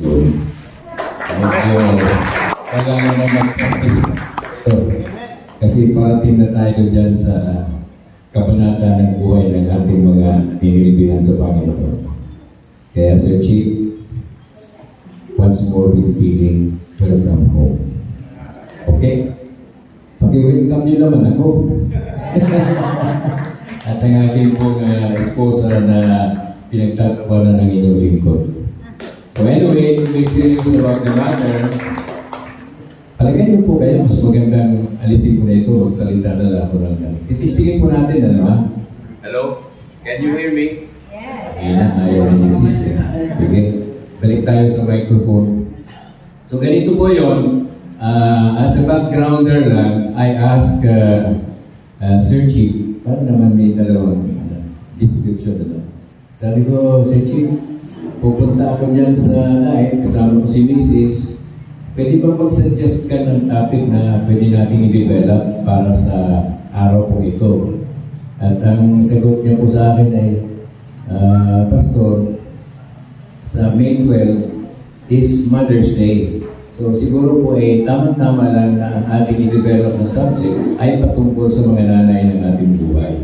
Yun. Medyo kailangan na mag-practice ito. Kasi parating na tayo dyan sa kabanata ng buhay ng ating mga ninilbihan sa Panginoon. Kaya Sir Chief, once more with feeling, welcome home. Okay? Paki-welcome nyo naman ako. At ang aking pong esposa na pinagtatawanan ng inyong lingkod. So anyway, to be serious about the matter, palagay niyo po kayo, mas magandang alisin ko na ito, magsalita na lang ako ng gano'n. Titistingin po natin, ano ha? Hello? Can you hear me? Yes. Ayaw na yung system. Okay. Balik tayo sa microphone. So ganito po yun. As a backgrounder lang, I ask Sir Chief, paano naman may dalawang description na lang? Sabi ko, Sir Chief, pupunta ako dyan sa night, kasama ko si Mrs. Pwede ba mag-suggest ka ng topic na pwede natin i-develop para sa araw po ito? At ang sagot niya po sa akin ay, Pastor, sa May 12 is Mother's Day. So siguro po ay tamang-tama lang na ang ating i-develop na subject ay patungkol sa mga nanay ng ating buhay.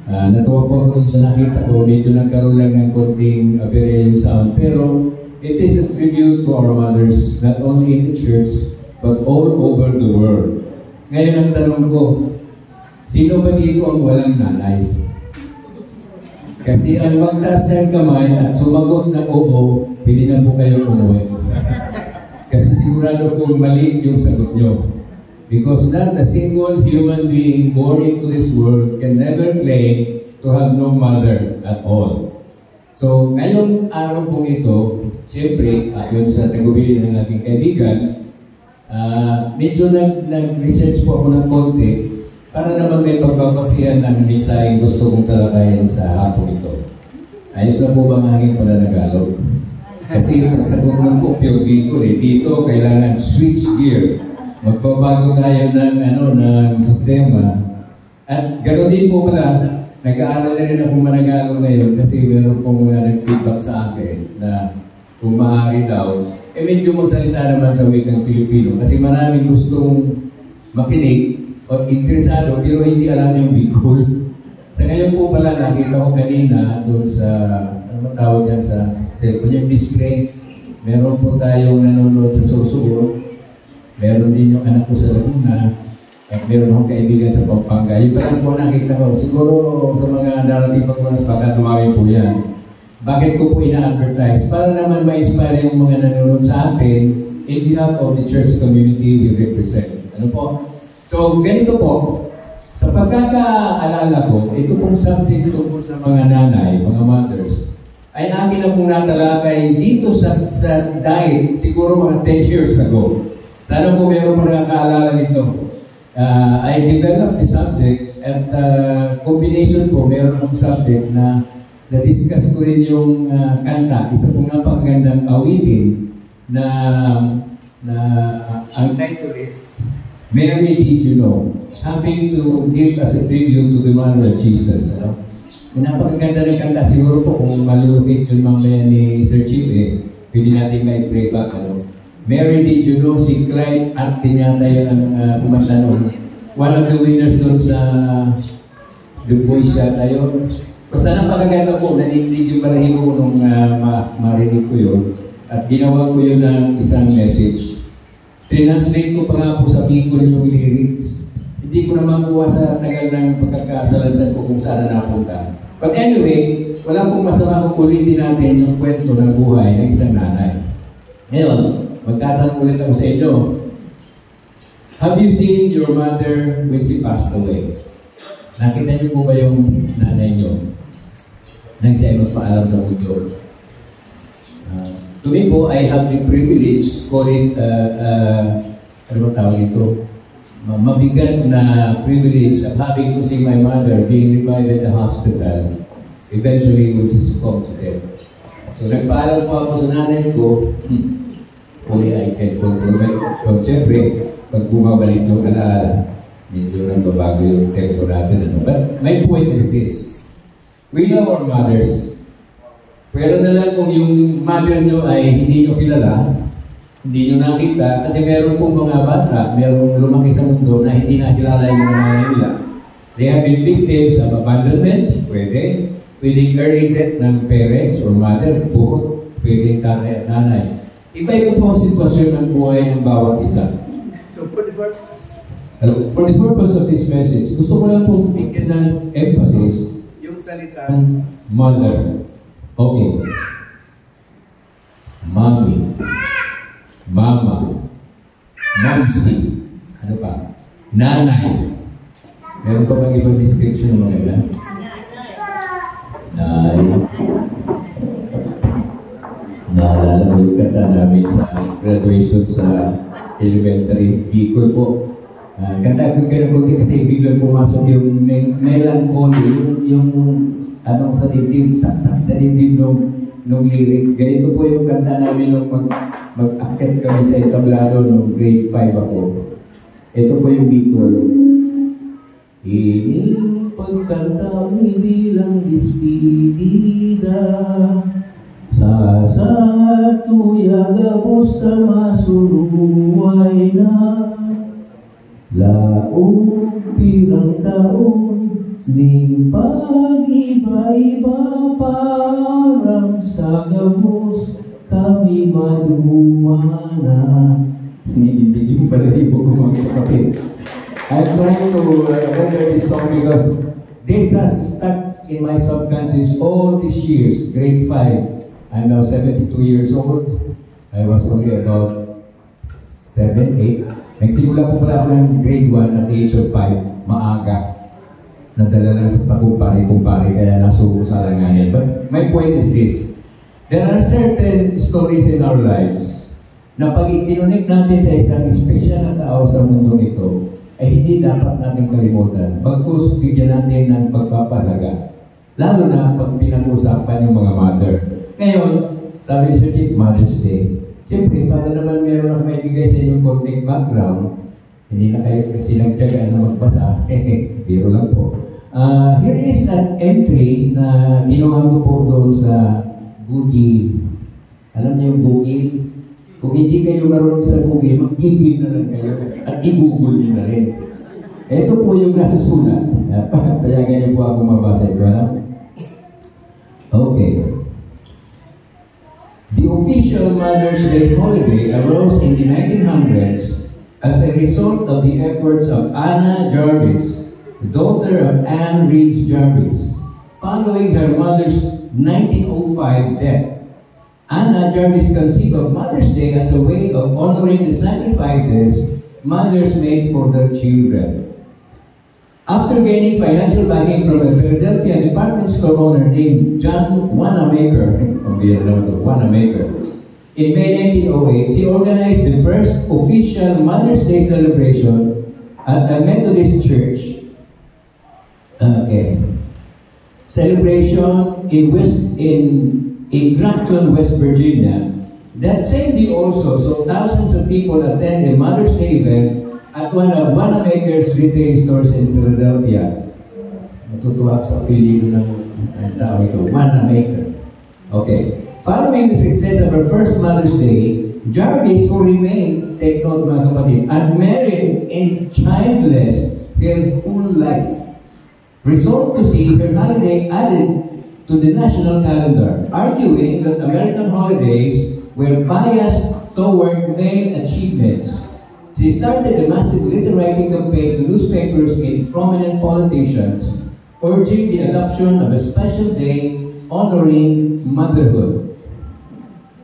Natuwa po ako sa nakita ko, medyo nagkaroon lang ng konting aberya yung sound, pero it is a tribute to our mothers, not only in the church, but all over the world. Ngayon ang tanong ko, sino ba dito ang walang nanay? Kasi ang magtaas ng kamay at sumagot na oo, pili na po kayo umuwi. Kasi sigurado kong mali yung sagot nyo. Because not a single human being born into this world can never claim to have no mother at all. So, ngayong araw pong ito, siyempre, yun sa tagubili ng aking kaibigan, medyo nag-research po ako ng konti para naman may pagbabasihan ng mensaheng gusto kong talakayan sa hapon ito. Ayos na po ba ang aking pananagalog? Kasi pagsagot ng po, pure vehicle, dito kailangan switch gear. Magbabago tayo ng sistema. At ganoon din po pala, nag-aaral na rin akong managalog ngayon kasi meron pong nag-feedback sa akin na kung maaari daw, medyo magsalita naman sa wikang Pilipino kasi maraming gustong makinig o interesado pero hindi alam yung Bicol. Sa ngayon po pala, nakita ko kanina doon sa, ano tawag yan sa cellphone, yung display. Meron po tayong nanonood sa Sorsogon. Meron din yung anak ko sa Laguna. At meron akong kaibigan sa Pampanga. Yung parang po nakita ko, siguro sa mga darating pagkunas, baka dumami po yan. Bakit ko po ina-advertise? Para naman ma-inspire yung mga nanonood sa atin in behalf of the church community we represent. Ano po? So, ganito po. Sa pagkakaalala ko, ito pong subject tungkol sa mga nanay, mga mothers, ay akin na pong natalakay dito sa diet, siguro mga 10 years ago. Sana po meron mo nakakaalala nito. I developed the subject at combination po, meron akong subject na na-discuss ko rin yung kanta, isa pong napakagandang awitin na ang title is Mary, Did You Know? Having to give us a tribute to the Mother of Jesus. Ano? Napakaganda ng kanta, siguro po kung malulukit yun mamaya ni Sir Chief, pwede natin may playback. Ano? Mary, did you know si Clyde Artin yata yun ang kumanta noon. One of the winners doon sa The Voice yata yun. Basta napakaganda po, naninig yung balahin ko nung marinig ko yun. At ginawa ko yun ng isang message. Translate ko pa nga po sa Bicol yung lyrics. Hindi ko naman kuha sa tagal ng pagkakasalansan ko kung saan napunta. But anyway, wala pong masama kung ulitin natin yung kwento ng buhay ng isang nanay. Ngayon, magtatanong ulit ako sa inyo. Have you seen your mother when she passed away? Nakita niyo po ba yung nanay niyo nang siya ay magpaalam sa mundo? To me po, I have the privilege, call it, ano ba tawag ito? Mabigat na privilege of having to see my mother being revived at the hospital, eventually when she succumbed to death. So nagpaalam po ako sa nanay ko, only I can control it. So siyempre, pag bumabalik yung alaala, medyo nang babago yung tempo natin. Ano? But my point is this. We love our mothers. Pero na lang kung yung mother nyo ay hindi nyo kilala, hindi nyo nakita, kasi meron pong mga bata, merong lumaki sa mundo na hindi nakilala yung mga nanay nila. They have been victims of abandonment, pwede. Pwedeng early death ng parents or mother, buot. Pwedeng tatay at nanay. Iba-iba po ang sitwasyon ng buhay ng bawat isa. So, for the purpose of this message, gusto ko lang po bigyan ng emphasis yung salitang mother. Okay. Mommy. Mama. Momsi. Ano pa? Nanay. Meron pa bang ibang description ng mga ilan? Nanay. Naalala ko yung kanta namin sa graduation sa elementary Bicol po. Kanta ko kayo kunti kasi biglang pumasok yung melancholy, yung anong sa dibdib, saksak sa dibdib nung lyrics. Ganito po yung kanta namin nung mag-akit kami sa entablado nung grade 5 ako. Ito po yung Bicol. Ining pagkanta bilang dispidida sa tuyagabos ka masuruway na laong pirang taon ning pag-iba-iba parang sa gabos kami maduwana. Hindi yung balahibo ko mga kapatid. I'm trying to render this song because this has stuck in my subconscious all these years, grade 5. I'm now 72 years old. I was only about 7, 8. Nagsimula po pala ako ng grade 1 at the age of 5, maaga. Nadala lang sa pagkumpare-kumpare, kaya nasuko sa alanganin. But my point is this. There are certain stories in our lives na pag ikinunik natin sa isang espesyal na tao sa mundo ito, ay hindi dapat natin kalimutan. Bagkus, bigyan natin ng pagpapalaga. Lalo na pag pinag-usapan yung mga mother. Ngayon, sabi ni Sir Chief, Mother's Day. Siyempre, para naman meron ako maibigay sa inyong konting background, hindi na kayo kasi nagtyagaan na magbasa. Biro lang po. Here is an entry na ginawa ko po doon sa Google. Alam niyo yung Google? Kung hindi kayo marunong sa Google, mag-Google na lang kayo at i-Google niyo na rin. Ito po yung nasusulat. Payagan niyo po ako mabasa ito. Okay. The official Mother's Day holiday arose in the 1900s as a result of the efforts of Anna Jarvis, daughter of Anne Reeves Jarvis, following her mother's 1905 death. Anna Jarvis conceived of Mother's Day as a way of honoring the sacrifices mothers made for their children. After gaining financial backing from a Philadelphia department store owner named John Wanamaker, in May 1908, she organized the first official Mother's Day celebration at the Methodist Church. Celebration in Grafton, West Virginia. That same day also, so thousands of people attend a Mother's Day event at one of Wanamaker's retail stores in Philadelphia. Natutuwa sa apelido ng tao ito, Wanamaker. Okay. Following the success of her first Mother's Day, Jarvis, who remained, take note mga kapatid, unmarried and childless her whole life, resolved to see her holiday added to the national calendar, arguing that American holidays were biased toward male achievements. She started a massive letter writing campaign to newspapers and prominent politicians, urging the adoption of a special day honoring motherhood.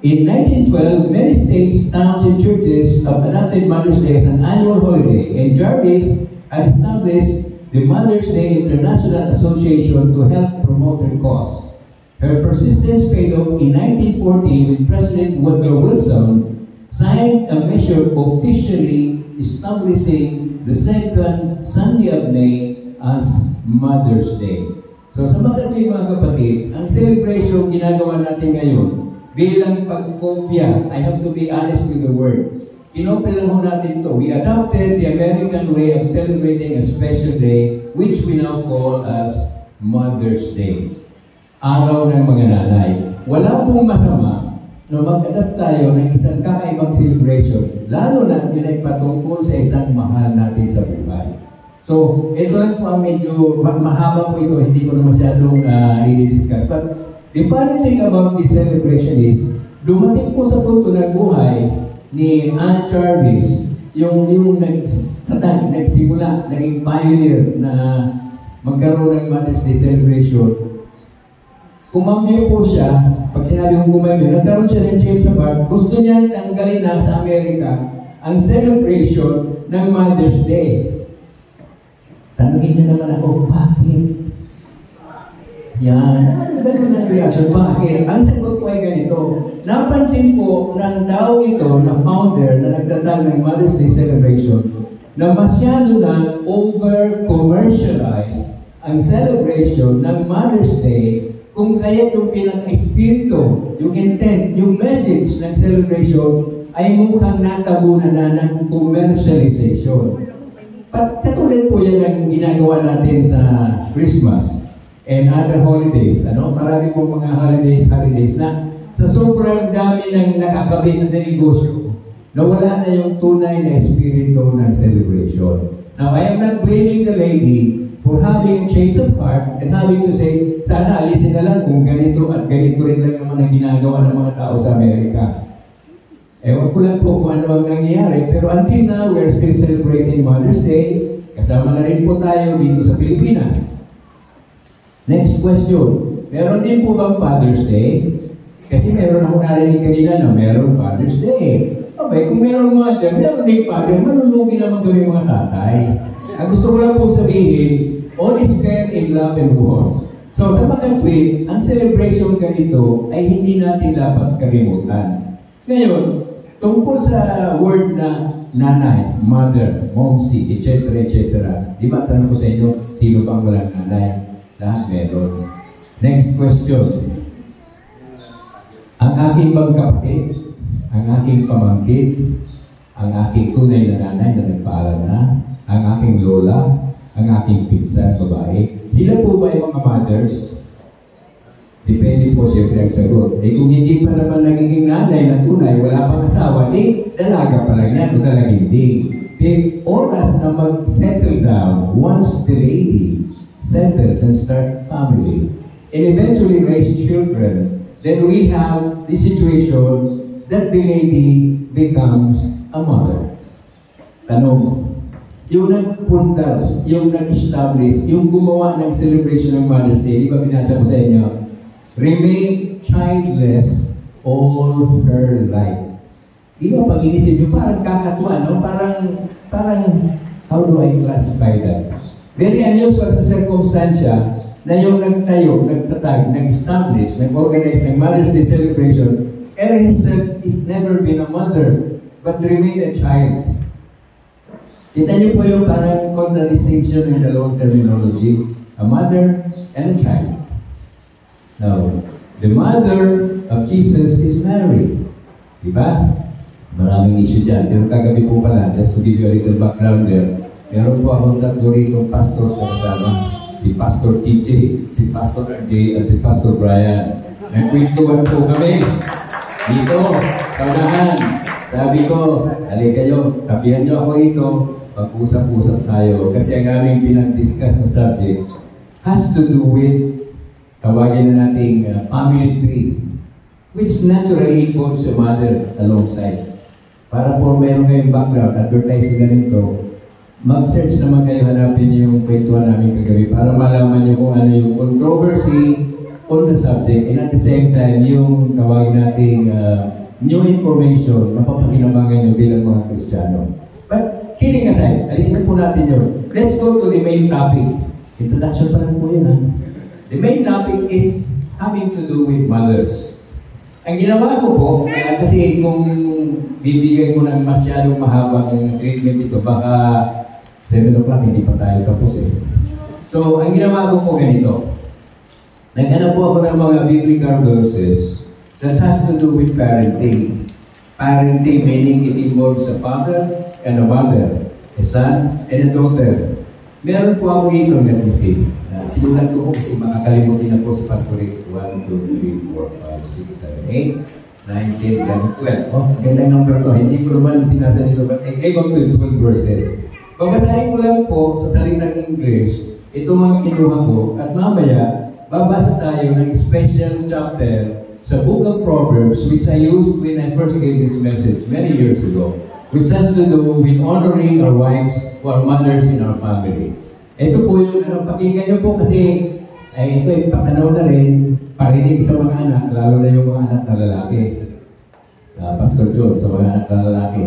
In 1912, many states, towns, and churches have adopted Mother's Day as an annual holiday, and Jarvis had established the Mother's Day International Association to help promote her cause. Her persistence paid off in 1914 when President Woodrow Wilson signed a measure officially establishing the second Sunday of May as Mother's Day. So sa mga kapatid, ang celebration ginagawa natin ngayon bilang pagkopya, I have to be honest with the word. Kinopya lang ho natin to. We adopted the American way of celebrating a special day which we now call as Mother's Day. Araw ng mga nanay. wala pong masama na mag-adapt tayo ng isang kakaibang celebration, lalo na yun ay patungkol sa isang mahal natin sa buhay. So, ito lang po ang medyo mahaba po ito, hindi ko na masyadong i-discuss. But the funny thing about this celebration is, dumating po sa punto ng buhay ni Aunt Jarvis, yung nagsimula, naging pioneer na magkaroon ng Mother's Day celebration. Kumambyo po siya, pag sinabi kong kumambyo, nagkaroon siya ng change sa bar, gusto niya tanggalin na sa Amerika ang celebration ng Mother's Day. Tanungin niyo naman ako, bakit? Yan, ganun ang reaction. Bakit? Ang sagot ko ay ganito. Napansin po ng tao ito na founder na nagtatag ng Mother's Day celebration na masyado na over-commercialize ang celebration ng Mother's Day kung kaya yung pinaka-espiritu, yung intent, yung message ng celebration ay mukhang natabunan na ng commercialization. Katulad po yan ang ginagawa natin sa Christmas and other holidays. Marami pong mga holidays na sa sobrang dami ng nakakabit na negosyo, nawala na yung tunay na espiritu ng celebration. Now, I am not blaming the lady for having a change of heart and having to say, sana alisin na lang kung ganito at ganito rin lang naman ang ginagawa ng mga tao sa Amerika. Ewan ko lang po kung ano ang nangyayari, pero until now, we're still celebrating Mother's Day. Kasama na rin po tayo dito sa Pilipinas. Next question. Meron din po bang Father's Day? Kasi meron ako narinig kanina na meron Father's Day. Okay, kung meron mother, meron din father, manulugi naman kami mga tatay. Ang gusto ko lang po sabihin, all is fair in love and war. So sa mga tweet, ang celebration ganito ay hindi natin dapat kalimutan. Ngayon, tungkol sa word na nanay, mother, momsi, etc. Di ba tanong ko sa inyo, sino bang walang nanay? Lahat meron. Next question. Ang aking bang kapatid, ang aking pamangkin, ang aking tunay na nanay na nagpaalam na, ang aking lola, ang aking pinsan, babae, sila po ba yung mga mothers? Depende po siyempre ang sagot. Kung hindi pa naman nagiging nanay na tunay, wala pang asawa, dalaga pa lang yan o dalaginding. Oras na mag-settle down once the lady settles and starts family and eventually raise children, then we have the situation that the lady becomes a mother. Tanong, yung nagpunta, yung nag-establish, yung gumawa ng celebration ng Mother's Day, di ba binasa ko sa inyo? Remain childless all her life. Di ba pag inisip nyo, parang kakatuwa, no? Parang, how do I classify that? Very unusual sa circumstansya na yung nagtayo, nagtatag, nag-establish, nag-organize ng Mother's Day celebration, herself is never been a mother, but remained a child. Kita niyo po yung parang contradistinction in the long terminology, a mother and a child. Now, the mother of Jesus is Mary. Diba? Maraming issue dyan. Pero kagabi po pala, just to give you a little background there, meron po akong tatlo rito pastors na kasama. Si Pastor TJ, si Pastor RJ, at si Pastor Brian. Nagkwentuhan po kami dito, sa unahan. Sabi ko, alay kayo, tabihan nyo ako ito, pag-usap-usap tayo. Kasi ang aming pinag-discuss na subject has to do with tawagin na nating family tree, which naturally involves a mother alongside. Para po meron kayong background, advertising ganito, mag-search naman kayo, hanapin yung kwentuhan namin kagabi para malaman nyo kung ano yung controversy on the subject and at the same time yung tawagin nating new information na papakinabangan nyo bilang mga Kristiyano. But kidding aside, alisin po natin yun. Let's go to the main topic. Introduction pa lang po yun, ha? The main topic is having to do with mothers. Ang ginawa ko po, kasi kung bibigay mo ng masyadong mahabang treatment ito, baka 7 o'clock hindi pa tayo tapos eh. So, ang ginawa ko po ganito. Naghanap po ako ng mga biblical verses that has to do with parenting. Parenting meaning it involves a father and a mother, a son and a daughter. Meron po ako ito, let me see. Sinulat ko po kasi makakalimutin na po si Pastor Rick. 1, 2, 3, 4, 5, 6, 7, 8, 9, 10, 11, 12. Oh, gandang number to. Hindi ko naman sinasalito. But I gave up to 12 verses. Babasahin ko lang po sa salitang English ito mga kinuha ko at mamaya babasa tayo ng special chapter sa Book of Proverbs which I used when I first gave this message many years ago, which has to do with honoring our wives who are mothers in our family. Ito po yung pakinggan nyo po kasi ito ay patanaw na rin parinig sa mga anak, lalo na yung mga anak na lalaki. Pastor John, sa mga anak na lalaki,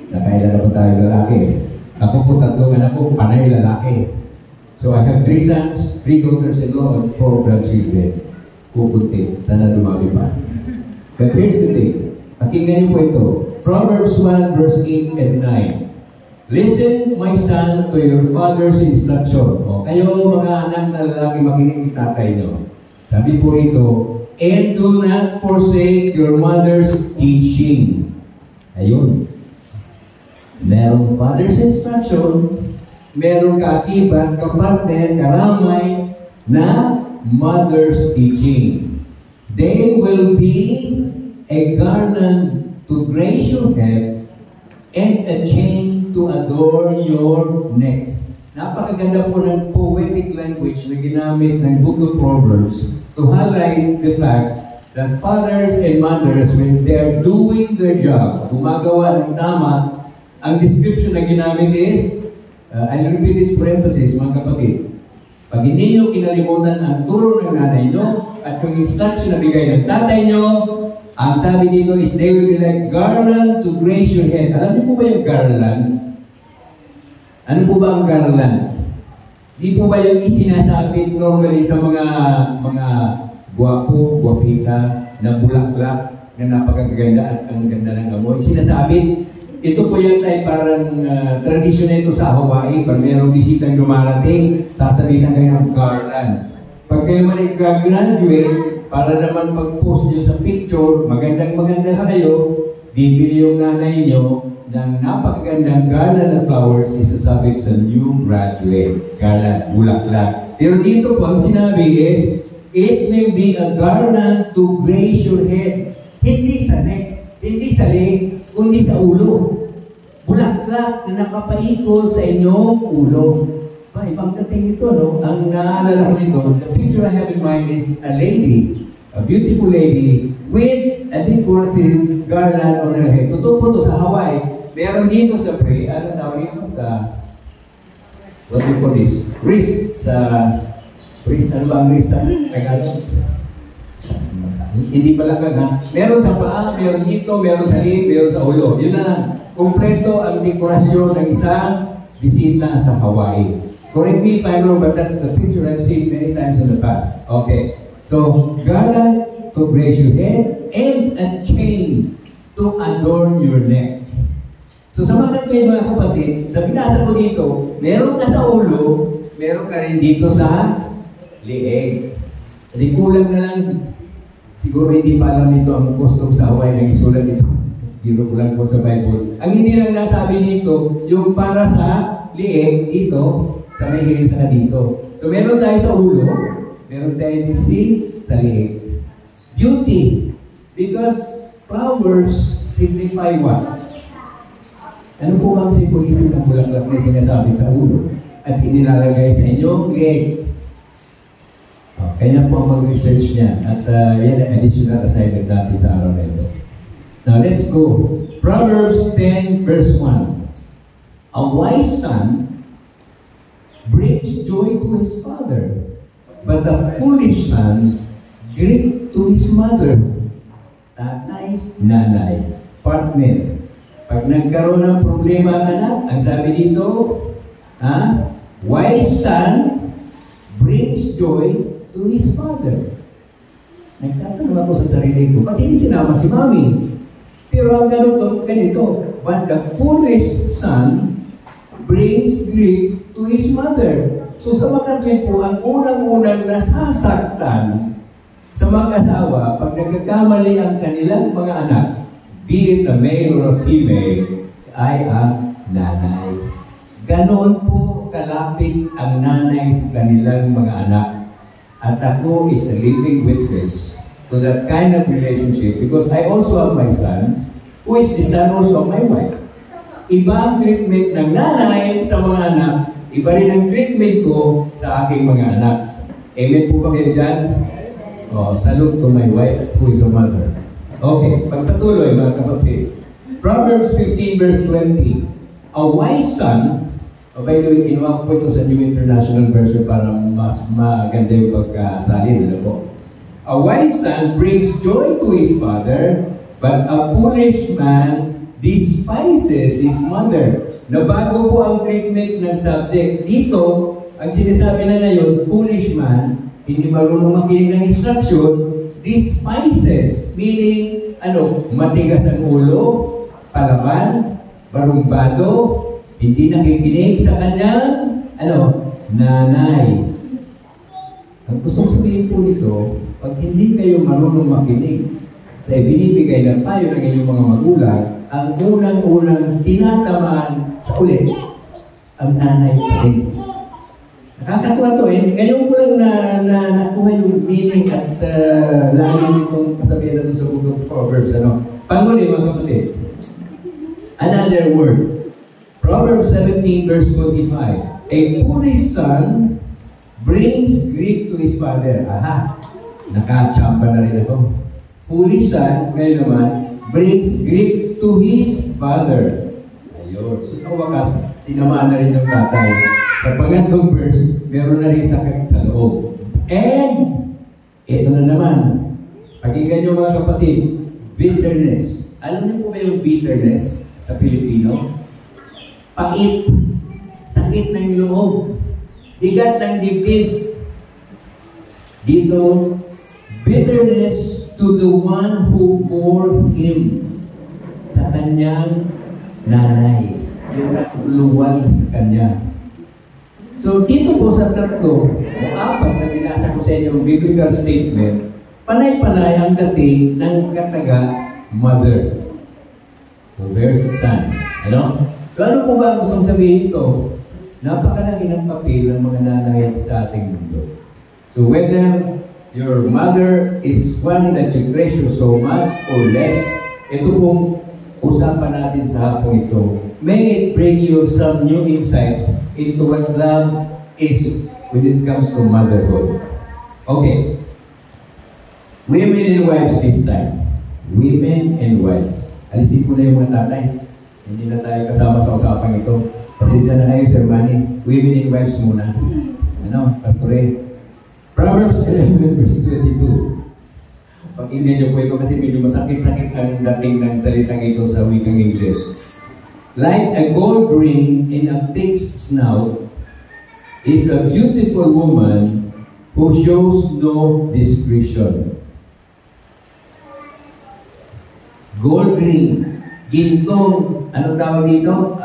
nakailan na po tayo lalaki. Ako po tatlong anak ko, panay lalaki. So I have 3 sons, 3 daughters-in-law, and 4 grandchildren. Kukunti. Sana dumami pa. But here's the thing. Pakinggan niyo po ito. Proverbs 1 verse 8 and 9. Listen, my son, to your father's instruction. O, kayo mga anak na lalaki, makinig ni tatay niyo. Sabi po ito, and do not forsake your mother's teaching. Ayun. Merong father's instruction, merong kaakibat, kapartner, karamay na mother's teaching. They will be a garland to grace your head and a chain to adorn your necks. Napakaganda po ng poetic language na ginamit ng Book of Proverbs to highlight the fact that fathers and mothers, when they're doing their job, gumagawa ng tama, ang description na ginamit is, I'll repeat this for emphasis, mga kapatid. Pag hindi nyo kinalimutan ang turo ng nanay nyo at yung instruction na bigay ng tatay nyo, ang sabi dito is they will be like garland to grace your head. Alam niyo po ba yung garland? Ano po ba ang garland? Di po ba yung isinasabit normally sa mga guwapo, guwapita, na bulaklak, na napakaganda at ang ganda ng amoy? Sinasabit. Ito po yan ay parang tradisyon na ito sa Hawaii. Pag mayroong bisitang dumarating, sasabihin kayo ng garland. Pag kayo man graduate, para naman pag-post nyo sa picture, magandang-maganda kayo, bibili yung nanay nyo ng napakagandang garland of flowers, isasabit sa new graduate. Garland, bulaklak. Pero dito po, ang sinabi is, it may be a garland to grace your head. Hindi sa neck, hindi sa leg, kundi sa ulo. Bulaklak na nakapaikot sa inyong ulo. Ibang dating ito, no? Ang naalala ko nito, the picture I have in mind is a lady, a beautiful lady, with a decorative garland on her head. Totoo po ito sa Hawaii. Meron dito sa ano tawag ito? Sa, what do you call this? Wrist. Ano ba ang wrist sa Tagalog? Hindi pala ha? Meron sa paa, meron dito, meron sa hip, meron sa ulo. Yun na lang. Kompleto ang dekorasyon ng isang bisita sa Hawaii. Correct me if I'm wrong, but that's the picture I've seen many times in the past. Okay. So, garland to grace your head and a chain to adorn your neck. So, sa mga kapatid, sa binasa ko dito, meron ka sa ulo, meron ka rin dito sa lieg. Hindi kulang na lang. Siguro hindi pa alam nito ang custom sa Hawaii na isulat ito. Dito ko lang po sa Bible. Ang hindi lang nasabi dito, yung para sa lieg, dito, sa may hirin sa dito. So meron tayo sa ulo, meron tayo sa lieg. Beauty. Because flowers signify what? Ano po bang symbolism ng bulaklak na sinasabi sa ulo? At inilalagay sa inyong lieg. Kaya po ang mag-research niya. At yan ang additional assignment natin sa araw na ito. Now let's go. Proverbs 10 verse 1. A wise son brings joy to his father, but a foolish son grief to his mother. Tatay, nanay, partner. Pag nagkaroon ng problema ang anak, ang sabi dito, wise son brings joy to his father. Nagtatanong ako sa sarili ko, ba't hindi sinama si mami? Pero ang ganito, but the foolish son brings grief to his mother. So sa makatwid po, ang unang-unang nasasaktan sa mga asawa, pag nagkakamali ang kanilang mga anak, be it a male or a female, ay ang nanay. Ganoon po kalapit ang nanay sa kanilang mga anak. At ako is a living witness to that kind of relationship because I also have my sons, who is the son also of my wife. Iba ang treatment ng nanay sa mga anak, iba rin ang treatment ko sa aking mga anak. Amen po ba kayo dyan? Salute to my wife, who is a mother. Okay, pagpatuloy mga kapatid. Proverbs 15 verse 20. A wise son, by the way, kinuha ko po ito sa New International Version para mas maganda yung pagkasalin. Ano po? A wise son brings joy to his father, but a foolish man despises his mother. Nabago po ang treatment ng subject. Dito, ang sinasabi na ngayon, foolish man, hindi marunong makinig ng instruction, despises, meaning, matigas ang ulo, palaban, barumbado, hindi nakikinig sa kanyang, nanay. Ang gusto kong sabihin po nito, pag hindi kayo marunong makinig sa ibinibigay ng payo ng inyong mga magulang, ang unang-unang tinatamaan sa ulit, ang nanay pa rin. Nakakatuwa to eh. Ngayon ko lang nakuha yung meaning at lagi itong kasabihan natin sa book of Proverbs. Pangunin mga kapatid. Another word. Proverbs 17 verse 25. A foolish son brings grief to his father. Aha! Nakachamba na rin ako. Foolish son, ngayon naman, brings grief to his father. Ayun. So sa wakas, tinamaan na rin ng tatay. Sa pangatlong verse, meron na rin sakit sa loob. And, ito na naman, pakinggan nyo mga kapatid, bitterness. Alam niyo po ba yung bitterness sa Pilipino? Pait. Sakit ng loob. Bigat ng dibdib. Dito, bitterness to the one who bore him. Sa kanyang nanay. Yung nagluwal sa kanya. So, dito po sa tatlo, o apat na binasa ko sa inyo yung biblical statement, panay-panay ang dating ng kataga-mother. So, versus son. So, ano po ba gustong sabihin ito? Napakalaki ng papel ng mga nanay sa ating mundo. So, whether your mother is one that you treasure so much or less, ito pong usapan natin sa hapong ito. May it bring you some new insights into what love is when it comes to motherhood. Okay. Women and wives this time. Women and wives. Alisin ko na yung mga tatay. Hindi na tayo kasama sa usapan ito. Pasensya na kayo, Sir Manny. Women and wives muna. Pastore. Proverbs 11 verse 22. Pakinggan niyo po ito kasi medyo masakit-sakit ang dating ng salitang ito sa wikang English. Like a gold ring in a pig's snout is a beautiful woman who shows no discretion. Gold ring. Gintong, ano tawag dito?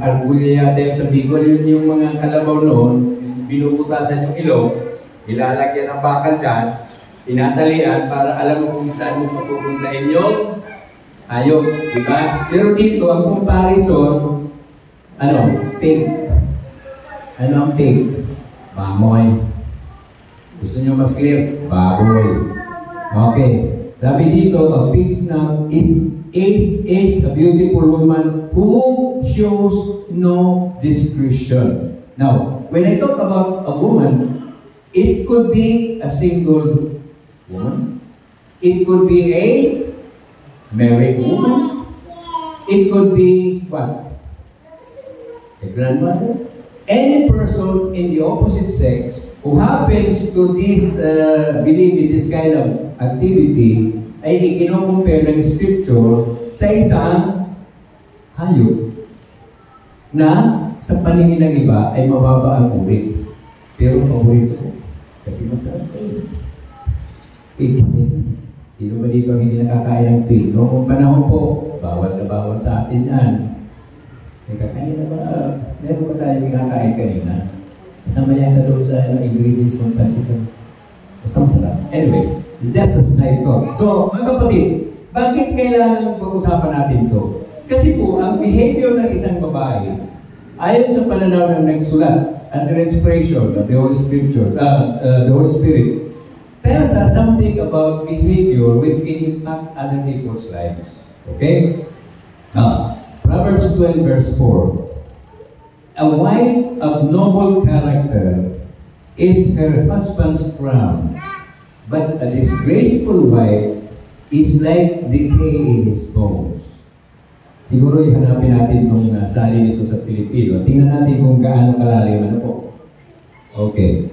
Argulya yata yung sa Bicol. Yun yung mga kalabaw noon, binubutasan yung ilong, ilalagyan ng bakal dyan, tinatalian para alam mo kung saan mo mapupuntain yung hayop, diba? Pero dito, ang comparison, pig. Ano ang pig? Bamoy. Gusto nyo mas clear? Baboy. Okay. Sabi dito, a pig's snout is a beautiful woman who shows no discretion. Now, when I talk about a woman, it could be a single woman. It could be a married woman. It could be what? A grandmother. Any person in the opposite sex who happens to believe in this kind of activity ay ikinocompare ng scripture sa isang hayop na sa paningin ng iba ay mababa ang uri. Pero paborito ko kasi masarap kayo. Pig. Sino ba dito ang hindi nakakain ng pig? Noong panahon po, bawal na bawal sa atin yan. Kanina ba? Meron ba tayo kinakain kanina? Kasama yata doon sa ingredients ng pansikan. Basta masarap. Anyway, it's just a side thought. So, mga kapatid, bakit kailangan pag-usapan natin ito? Kasi po, ang behavior ng isang babae Ayon sa pananaw ng nagsulat, under inspiration of the Holy Scriptures, the Holy Spirit, tells us something about behavior which can impact other people's lives. Okay? Proverbs 12 verse 4. A wife of noble character is her husband's crown, but a disgraceful wife is like decay in his bones. Siguro ihanapin natin itong salin nito sa Pilipino. Tingnan natin kung gaano kalalim. Ano po? Okay.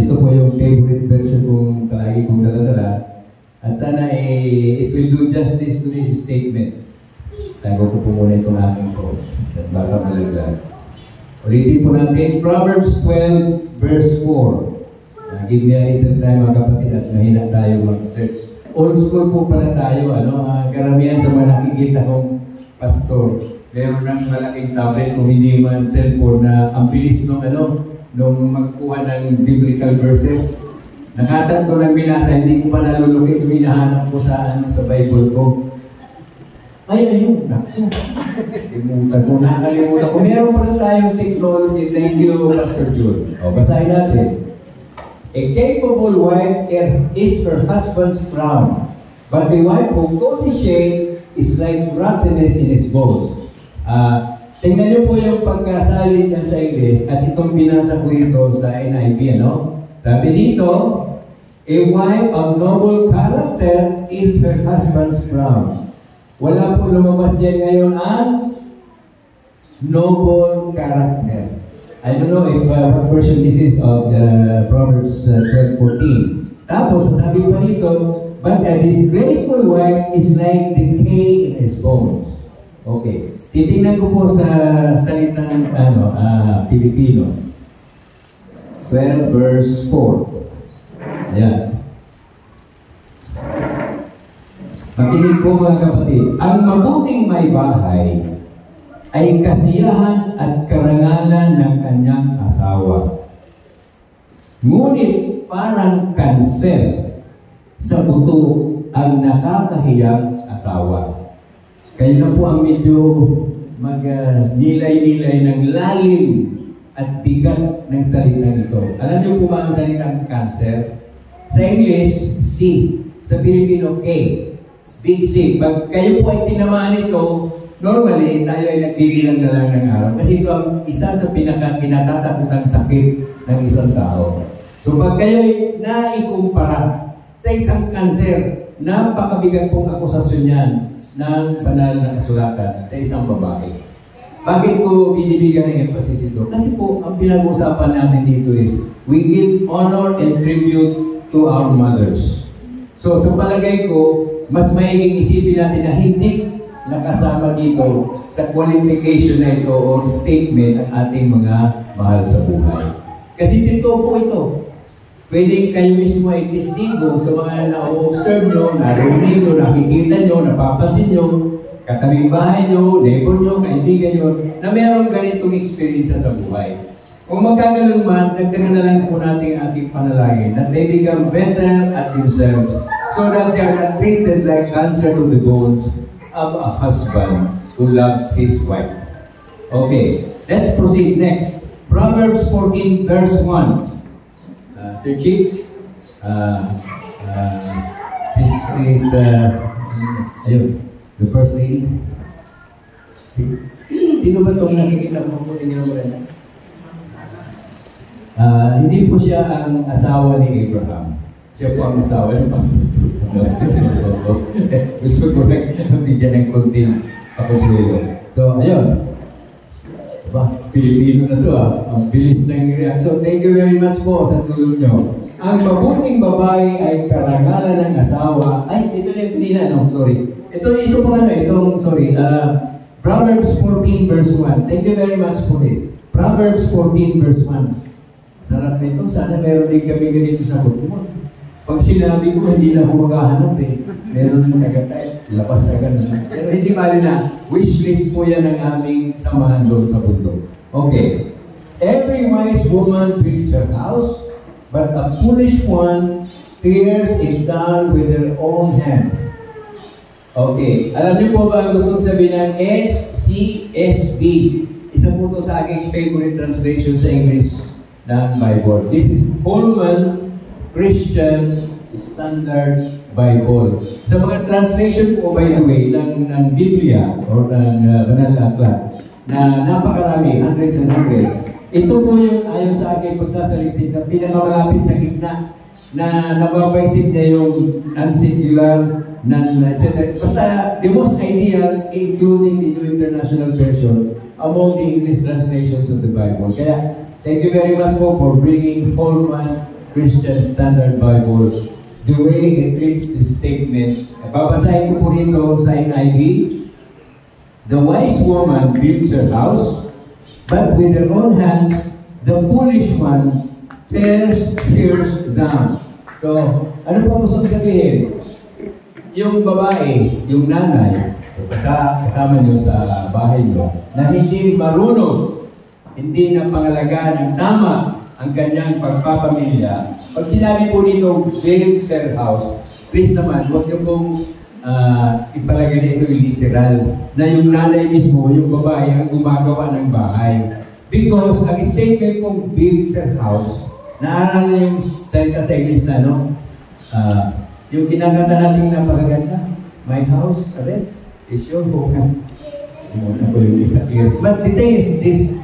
Ito po yung favorite version kong palagi kong dala-dala. At sana it will do justice to this statement. Tago ko po muna itong aking po. At baka malaglag. Ulitin po natin, Proverbs 12 verse 4. Give me a little time mga kapatid at mahina tayo mag-search. Old school po pala tayo, karamihan sa mga nakikita kong pastor. Meron ng malaking tablet kung hindi man cellphone na ang bilis nung magkuha ng biblical verses. Nakatan ko lang binasa, hindi ko pa nalulukit kung hinahanap ko sa Bible ko. Ayun, naku. Nakalimutan ko. Meron pa rin tayong technology. Thank you, Pastor June. Basahin natin. A capable wife is her husband's crown, but the wife who causes shame is like rottenness in his bones. Tingnan niyo po yung pagkasalin niya sa English at itong binasa ko dito sa NIV, Sabi dito, a wife of noble character is her husband's crown. Wala po lumabas dyan ngayon ang noble character. I don't know if what version this is of Proverbs 12:14. Tapos, sabi pa dito, but a disgraceful wife is like decay in his bones. Okay. Titingnan ko po sa salitang Pilipino. 12 verse 4. Ayan. Makinig po mga kapatid, ang mabuting may bahay ay kasiyahan at karangalan ng kanyang asawa. Ngunit parang kanser sa buto ang nakakahiyang asawa. Kayo na po ang medyo mag-nilay-nilay ng lalim at bigat ng salita nito. Alam niyo po ba ang salitang cancer? Sa English, C. Sa Pilipino, K. Big C. Pag kayo po ay tinamaan ito, normally, tayo ay nagbibilang na lang ng araw. Kasi ito ang isa sa pinatatakutan sakit ng isang tao. So pag kayo ay naikumpara sa isang cancer, napakabigat pong akusasyon yan ng banal na kasulatan sa isang babae. Bakit ko binibigyan ng emphasis ito? Kasi po, ang pinag-usapan namin dito is, we give honor and tribute to our mothers. So sa palagay ko, mas maiging isipin natin na hindi nakasama dito sa qualification na ito o statement ng ating mga mahal sa buhay. Kasi totoo po ito. Pwede kayo mismo ay testigo sa mga na-observe nyo, narinig nyo, nakikita nyo, napapansin nyo, katabing bahay nyo, neighbor nyo, kaibigan nyo, na mayroong ganitong experience sa buhay. Kung magkaganon man, nagdagan na lang po natin ang ating panalangin that they become better at themselves so that they are not treated like cancer to the bones of a husband who loves his wife. Okay, let's proceed next. Proverbs 14 verse 1. Sir Chief, this is ayun, the first lady. Sino ba itong nakikita mo po ninyo mo rin? Hindi po siya ang asawa ni Abraham. Siya po ang asawa ng Pastor Jude. Gusto ko bigyan ng konting pakuswelo. So, ayun. Diba? Pilipino na to Ang bilis ng reaction. Thank you very much po sa tulong nyo. Ang mabuting babae ay karangalan ng asawa. Ay, ito na yung pinila, no? Sorry. Ito po sorry. Proverbs 14 verse 1. Thank you very much for this. Proverbs 14 verse 1. Sarap nito. Sana meron din kami ganito sa kutuman. Pag sinabi ko, hindi na ako maghahanap Meron naman agad labas agad na. Pero hindi mali na, wishlist po yan ng aming samahan doon sa bundok. Okay. Every wise woman builds her house, but a foolish one tears it down with her own hands. Okay. Alam niyo po ba ang gustong sabihin ng HCSB? Isa po ito sa aking favorite translation sa English ng Bible. This is Holman Christian Standard Bible. Sa mga translation po, by the way, ng Biblia o ng Banal na Aklat, na napakarami, hundreds and hundreds, ito po yung ayon sa aking pagsasaliksik na pinakamalapit sa gitna na nababaisip niya yung non-singular, etc. Basta the most ideal, including the New International Version, among the English translations of the Bible. Kaya, thank you very much po for bringing Holman Christian Standard Bible. The way it reads this statement, babasahin ko po rito sa NIV. The wise woman builds her house, but with her own hands, the foolish one tears down. So, ano po gusto sabihin? Yung babae, yung nanay, kasama nyo sa bahay nyo, na hindi marunong, hindi na pangalagaan ng tama ang kanyang pagpapamilya. Pag sinabi po nito, builds her house, please naman, huwag nyo pong ipalagay nito yung literal, na yung nanay mismo, yung babae, ang gumagawa ng bahay. Because ang statement pong builds her house, naalala yung salita sa English na, no? Yung kinakanta natin napakaganda, my house, is your home. But the thing is this,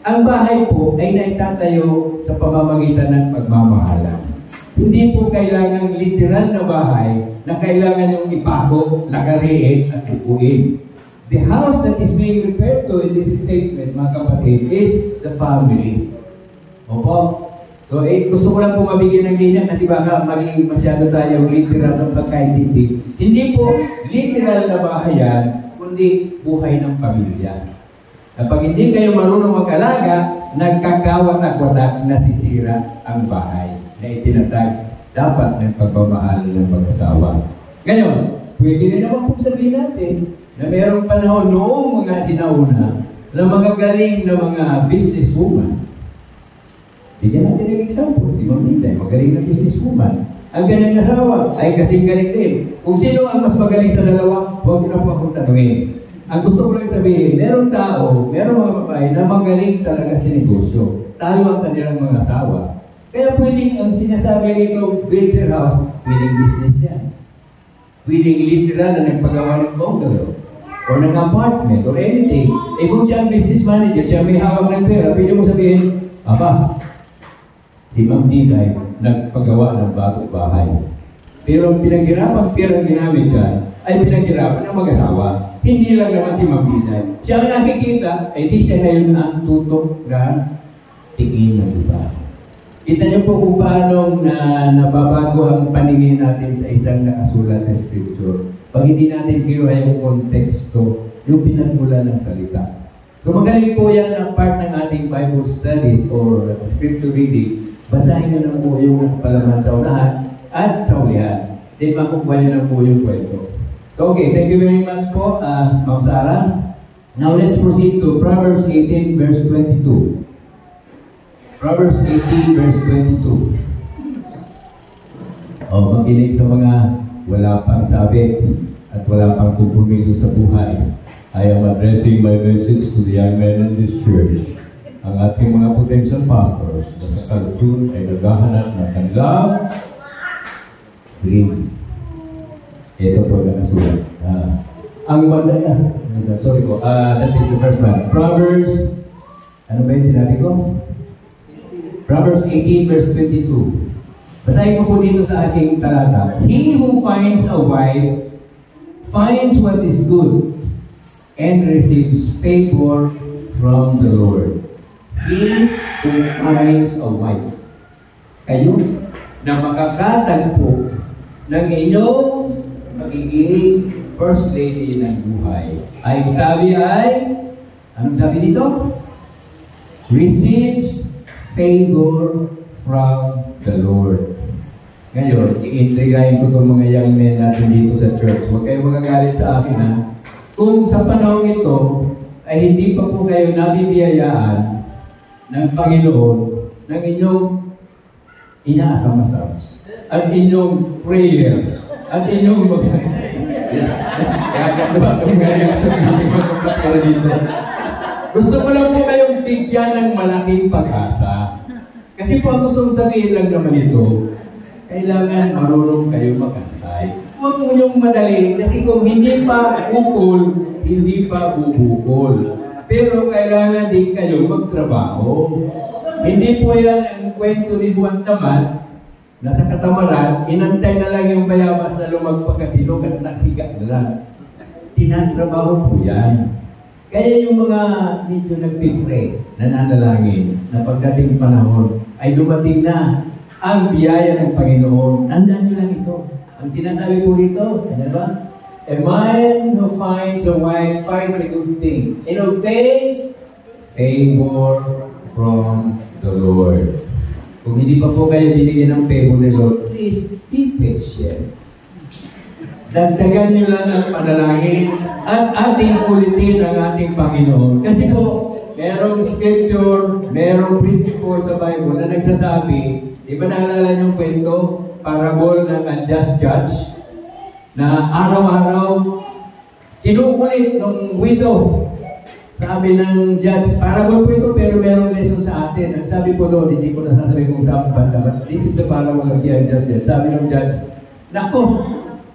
ang bahay po ay naitatayo sa pamamagitan ng pagmamahalan. Hindi po kailangan literal na bahay na kailangan yung ipago, lagariin at bukuin. The house that is being referred to in this statement, mga kapatid, is the family. Opo? So, gusto ko lang po mabigyan ng linya kasi baka maging masyado tayong literal sa pagkaintindi. Hindi po literal na bahay yan, kundi buhay ng pamilya. Kapag hindi kayo marunong mag-alaga, nagkakawat-akwatak, nasisira ang bahay na itinatag dapat ng pagmamahal ng mag-asawa. Ngayon, pwede rin naman po sabihin natin na mayroong panahon noong mga sinauna na mga galing na mga businesswoman. Bigyan natin ng example, si Ma'am Nita, magaling na businesswoman. Ang galing na asawa ay kasing galing din. Kung sino ang mas magaling sa dalawa, huwag nyo na po akong tanungin. Ang gusto ko lang sabihin, merong tao, merong mga babae na magaling talaga sa negosyo. Talo ang kanilang mga asawa. Kaya pwedeng ang sinasabi nito, builds her house, pwedeng business yan. Pwedeng literal na nagpagawa ng bungalow or ng apartment or anything. Eh kung siya ang business manager, siya may hawak ng pera, pwede mo sabihin, aba, si Ma'am Diday nagpagawa ng bagong bahay. Pero ang pinaghirapan pera ginamit dyan ay pinaghirapan ng mag-asawa. Hindi lang naman si Ma'am Diday. Siya ang nakikita, ay di siya ngayon ang tutok ng tingin ng iba. Kita niyo po kung paano nababago ang paningin natin sa isang nakasulat sa Scripture. Pag hindi natin kinuha yung konteksto, yung pinagmula ng salita. So magaling po yan ang part ng ating Bible studies or Scripture reading. Basahin nyo na po yung palaman sa unahan at sa ulihan. Then makukuha nyo na po yung kwento. So okay, thank you very much po, Ma'am Sarah. Now let's proceed to Proverbs 18 verse 22. Proverbs 18 verse 22. Makinig sa mga wala pang sabit at wala pang kompromiso sa buhay. I am addressing my message to the young men in this church. Ang ating mga potential pastors na sa kalutun ay naghahanap ng kanilang dream. Ito po na nasulat. Ang maganda, sorry po, that is the first one. Proverbs, ano ba yung sinabi ko? Proverbs 18 verse 22. Basahin ko po dito sa ating talata. He who finds a wife finds what is good and receives favor from the Lord. He who finds a wife. Kayo na makakatagpo ng inyong magiging first lady ng buhay. Ay sabi ay, anong sabi dito? Receives favor from the Lord. Ngayon, i-intrigayin ko itong mga young men natin dito sa church. Huwag kayong magagalit sa akin, ha? Kung sa panahon ito, ay hindi pa po kayo nabibiyayaan ng Panginoon ng inyong inaasam-asam at inyong prayer at inyong kaya ganda ba itong ngayon sa piling magpapatira dito? Gusto ko lang po kayong bigyan ng malaking pag-asa. Kasi po ang gustong sabihin lang naman ito, kailangan marunong kayo magantay. Huwag mo yung madali, kasi kung hindi pa bukol, hindi pa bubukol. Pero kailangan din kayo magtrabaho. Hindi po yan ang kwento ni Juan Tamad, na sa katamaran, inantay na lang yung bayabas na lumagpagkatilog at naghiga na lang. Tinatrabaho po yan. Kaya yung mga medyo nagpipre, nananalangin, na pagdating panahon, ay dumating na ang biyaya ng Panginoon. Tandaan nyo lang ito. Ang sinasabi po dito, ano ba? A man who finds a wife finds a good thing and obtains favor from the Lord. Kung hindi pa po kayo binigyan ng favor ni Lord, please be patient. Dagdagan nyo lang ang panalangin at ating ulitin ang ating Panginoon. Kasi po, merong scripture, merong principle sa Bible na nagsasabi, di ba naalala yung kwento, parable ng unjust judge, na araw-araw, kinukulit ng widow. Sabi ng judge, parable po ito, pero merong lesson sa atin. Ang sabi po doon, hindi ko nasasabi kung saan banda, but this is the parable of the unjust judge. Sabi ng judge, nako,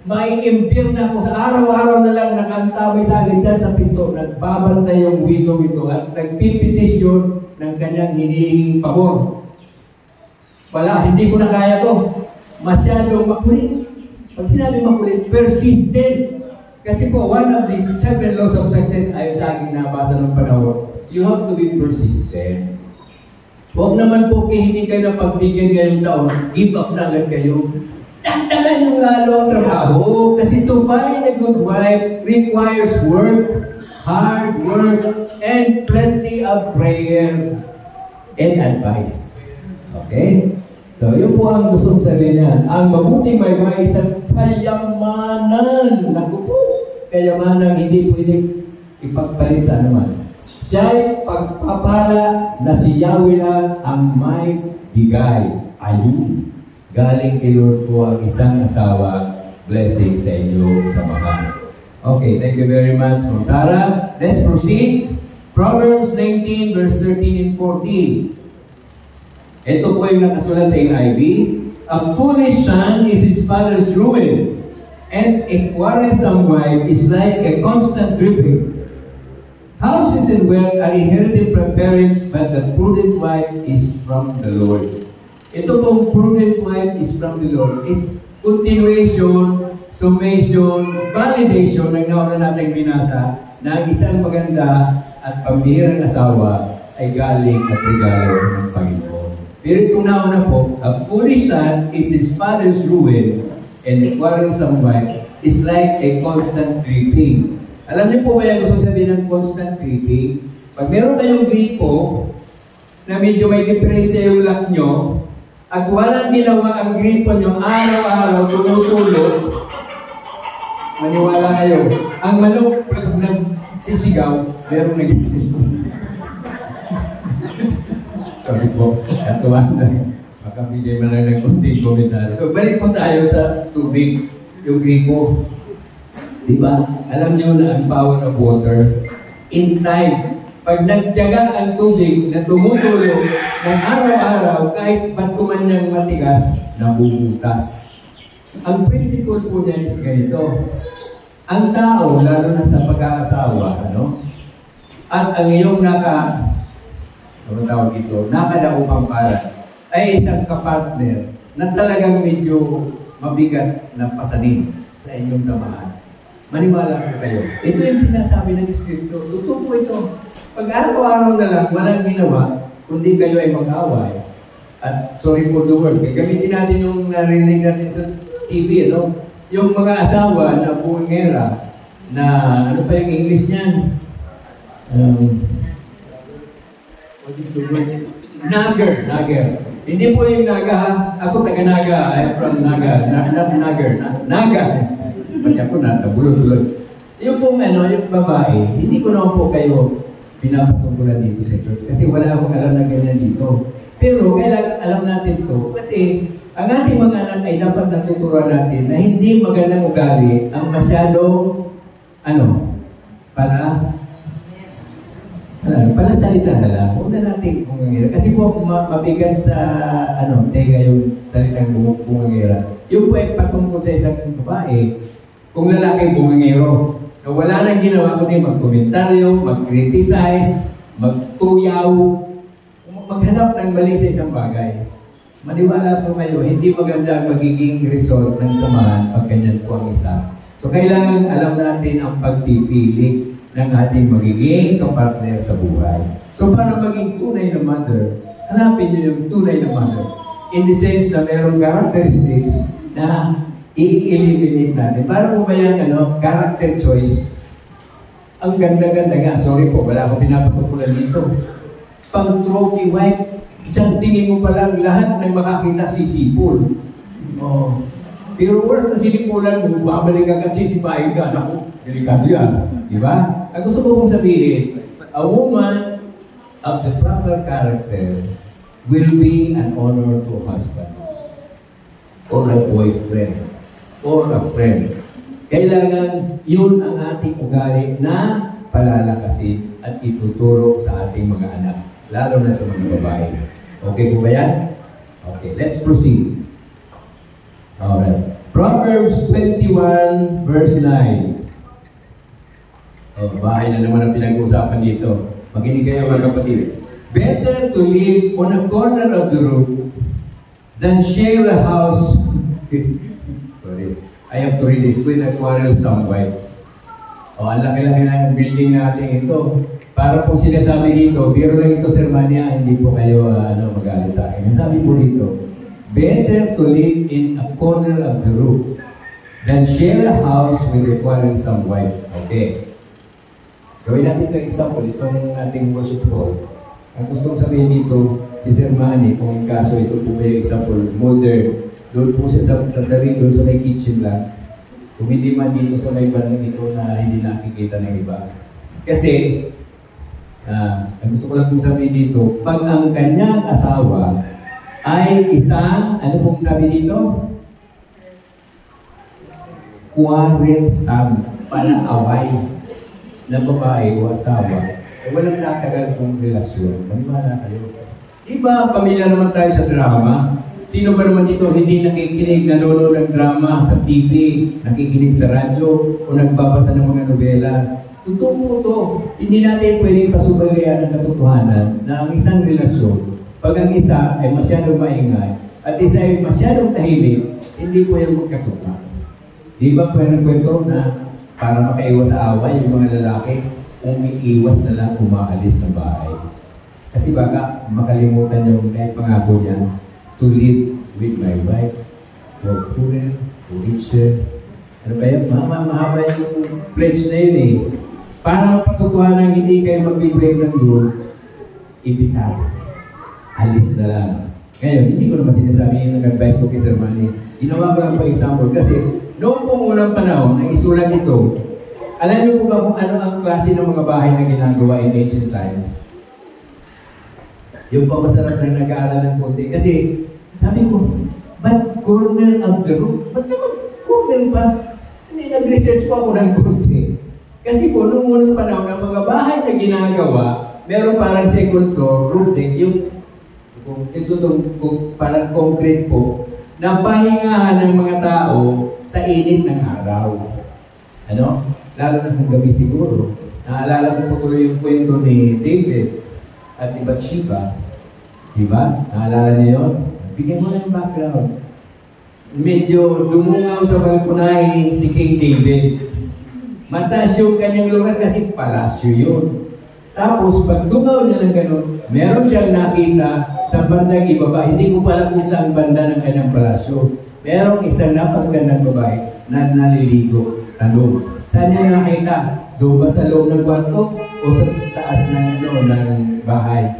may imbir na ako sa araw-araw na lang nakantabay sa akin dyan sa pinto. Nagbabantay yung widow ito at nagpipetisyon ng kanyang hinihinging pabor. Wala, hindi ko na kaya to. Masyadong makulit. Pag sinabi makulit, persistent. Kasi po, one of the 7 laws of success ayon sa aking nabasa ng panahon, you have to be persistent. Huwag naman po kayo hindi kayo na pagbigyan ngayong taon, give up na agad kayo. Dagdagan yung lalo ang trabaho. Kasi to find a good wife requires work, hard work, and plenty of prayer and advice. Okay? So, yun po ang gustong sabihin niya. Ang mabuting may isang kayamanan. Naku po, kayamanan hindi pwede ipagpalit sa anuman. Siya'y pagpapala na si Yahweh lang ang may bigay. Ayun. Galing kay Lord po ang isang asawa. Blessing sa inyo sa mga. Okay, thank you very much, Ma'am Sarah. Let's proceed. Proverbs 19, verse 13 and 14. Ito po yung nakasulat sa NIV. A foolish son is his father's ruin, and a quarrelsome wife is like a constant dripping. Houses and wealth are inherited from parents, but the prudent wife is from the Lord. Ito pong prudent wife is from the Lord is continuation, summation, validation ng nauna natin binasa na ang isang maganda at pambihirang asawa ay galing at regalo ng Panginoon. Pero itong nauna po, a foolish son is his father's ruin, and a quarrelsome wife is like a constant dripping. Alam niyo po ba yung gusto sabihin ng constant dripping? Pag meron kayong gripo na medyo may diferensya yung lock nyo, at walang ginawa ang gripo nyo araw-araw tumutulog, maniwala kayo, ang manok pag nagsisigaw, merong nag-iisip. Sorry po, natuwa na. Makabigay man lang ng kunting komentaryo. So, balik po tayo sa tubig, yung gripo. Diba? Alam niyo na ang power of water. In time, pag nagtiyaga ang tubig na tumutulog ng araw-araw, kahit ba't man niyang matigas, nabubutas. Ang principle po niya is ganito. Ang tao, lalo na sa pag-aasawa, ano? At ang iyong nakadaupang para, ay isang kapartner na talagang medyo mabigat na pasanin sa inyong samahan. Maniwala ko kayo. Ito yung sinasabi ng Scripture. Totoo po ito. Pag araw-araw na lang, walang ginawa, kundi kayo ay mag-away. At sorry for the word, gamitin natin yung narinig natin sa TV, ano? Yung mga asawa na bungera, na ano pa yung English niyan? What is the word? Nagger. Hindi po yung Naga, ha? Ako taga-Naga. I'm from Naga. Not Nagger. Naga. Pati ako natabulog-tulog. Yung pong yung babae, hindi ko naman po kayo pinapatungkulan dito sa church kasi wala akong alam na ganyan dito. Pero kailangan alam natin to kasi ang ating mga anak ay dapat natuturuan natin na hindi magandang ugali ang masyadong Palasalita na lang. Huwag na natin bungangira. Kasi po, mabigat sa, tega yung salitang bungangira. Yung po ay patungkol sa isang babae, kung lalaki bungangiro, na wala nang ginawa kundi magkomentaryo, mag-criticize, magtuyaw, maghanap ng mali sa isang bagay. Maniwala po kayo, hindi maganda ang magiging result ng samahan pag ganyan po ang isa. So, kailangan alam natin ang pagpipili ng ating magiging kapartner sa buhay. So, para maging tunay na mother, hanapin niyo yung tunay na mother. In the sense na mayroong characteristics na i-eliminate natin. Para po ba yan, character choice? Ang ganda-ganda nga. Sorry po, wala akong pinapatukulan dito. Pang trophy wife, isang tingin mo pa lang lahat ng makakita sisipol. Oh. Pero oras na sinipulan mo, babalik agad sisipahin ka. Naku, delikado yan. Diba? Ang gusto ko pong sabihin, a woman of the proper character will be an honor to a husband or a boyfriend or a friend. Kailangan yun ang ating ugali na palalakasin at ituturo sa ating mga anak, lalo na sa mga babae. Okay po ba yan? Okay, let's proceed. Alright. Proverbs 21 verse 9. Bahay na naman ang pinag-uusapan dito. Makinig kayo mga kapatid. Better to live on a corner of the room than share a house. Sorry. I have to read this with a quarrelsome wife. Ang laki-laki na yung building natin ito. Para po sinasabi dito, biro lang ito, Sir Mania, hindi po kayo magalit sa akin. Ang sabi po dito, better to live in a corner of the room than share a house with a quarrelsome wife. Okay. Gawin natin ito example, itong ating worship hall. Ang gusto kong sabihin dito, si Sir Manny, kung yung kaso ito po may example, modern, doon po siya sa taring, doon sa may kitchen lang. Kung hindi man dito sa may bandang ito na hindi nakikita ng iba. Kasi, ang gusto ko lang pong sabihin dito, pag ang kanyang asawa ay isang, ano pong sabi dito? Quarrelsome, palaaway na babae o asawa, walang natagal kong relasyon. Maniwala kayo. Diba, pamilya naman tayo sa drama? Sino ba naman dito hindi nakikinig, nanonood ng drama sa TV, nakikinig sa radyo, o nagbabasa ng mga nobela? Totoo po ito. Hindi natin pwedeng pasubalayan ang katotohanan na ang isang relasyon, pag ang isa ay masyadong maingay, at isa ay masyadong tahimik, hindi po yung magkatupa. Di ba po yung kwento na para makaiwas sa away, yung mga lalaki, umiiwas na lang umaalis ng bahay. Kasi baka makalimutan yung kahit pangako niya, to live with my wife, or poorer, or richer. Ano ba yun? Mahaba yung pledge na yun eh. Para mapatutuhan ng hindi kayo mag-break ng rule, ibitar. Alis na lang. Ngayon, hindi ko naman sinasabi yung advice ko kay Sir Manny. Ginawa ko lang po example kasi noong pong unang panahon, nang isulat ito, alam niyo po ba kung ano ang klase ng mga bahay na ginagawa in ancient times? Yung pa masarap na nag-aaral ng konti. Kasi, sabi ko, ba't corner of the room? Ba't naman corner pa? Hindi, nag-research po ako ng konti. Kasi po, noong unang panahon, ang mga bahay na ginagawa, meron parang second floor, roof deck, kung parang concrete po, na pahingahan ng mga tao sa init ng araw. Ano? Lalo na kung gabi siguro. Naalala ko po tuloy yung kwento ni David at ni Bathsheba. Diba? Naalala niyo yun? Bigyan mo na yung background. Medyo dumungaw sa balkonahe si King David. Mataas yung kanyang lugar kasi palasyo yun. Tapos, pag dumaw niya ng gano'n, meron siyang nakita sa bandang ibaba. Hindi ko pa alam kung saan banda ng kanyang palasyo. Merong isang napagandang babae na naliligo. Tanong, saan niya nakita? Doon ba sa loob ng kwarto o sa taas ng bahay?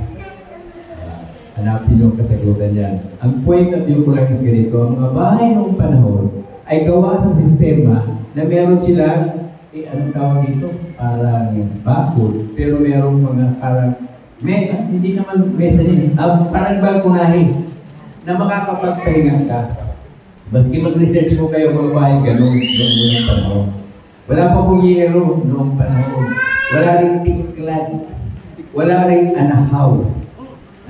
Hanapin yung kasagutan yan. Ang point of view ko lang is ganito, ang mga bahay noong panahon ay gawa sa sistema na meron silang anong tawag dito? Parang bakod. Pero merong mga parang hindi naman mesa din. Parang balkonahe na makakapagpahinga ka. Maski mag-research mo kayo mga bahay gano'n noong panahon. Wala pa pong yero noong panahon. Wala rin tiklan. wala rin anahaw.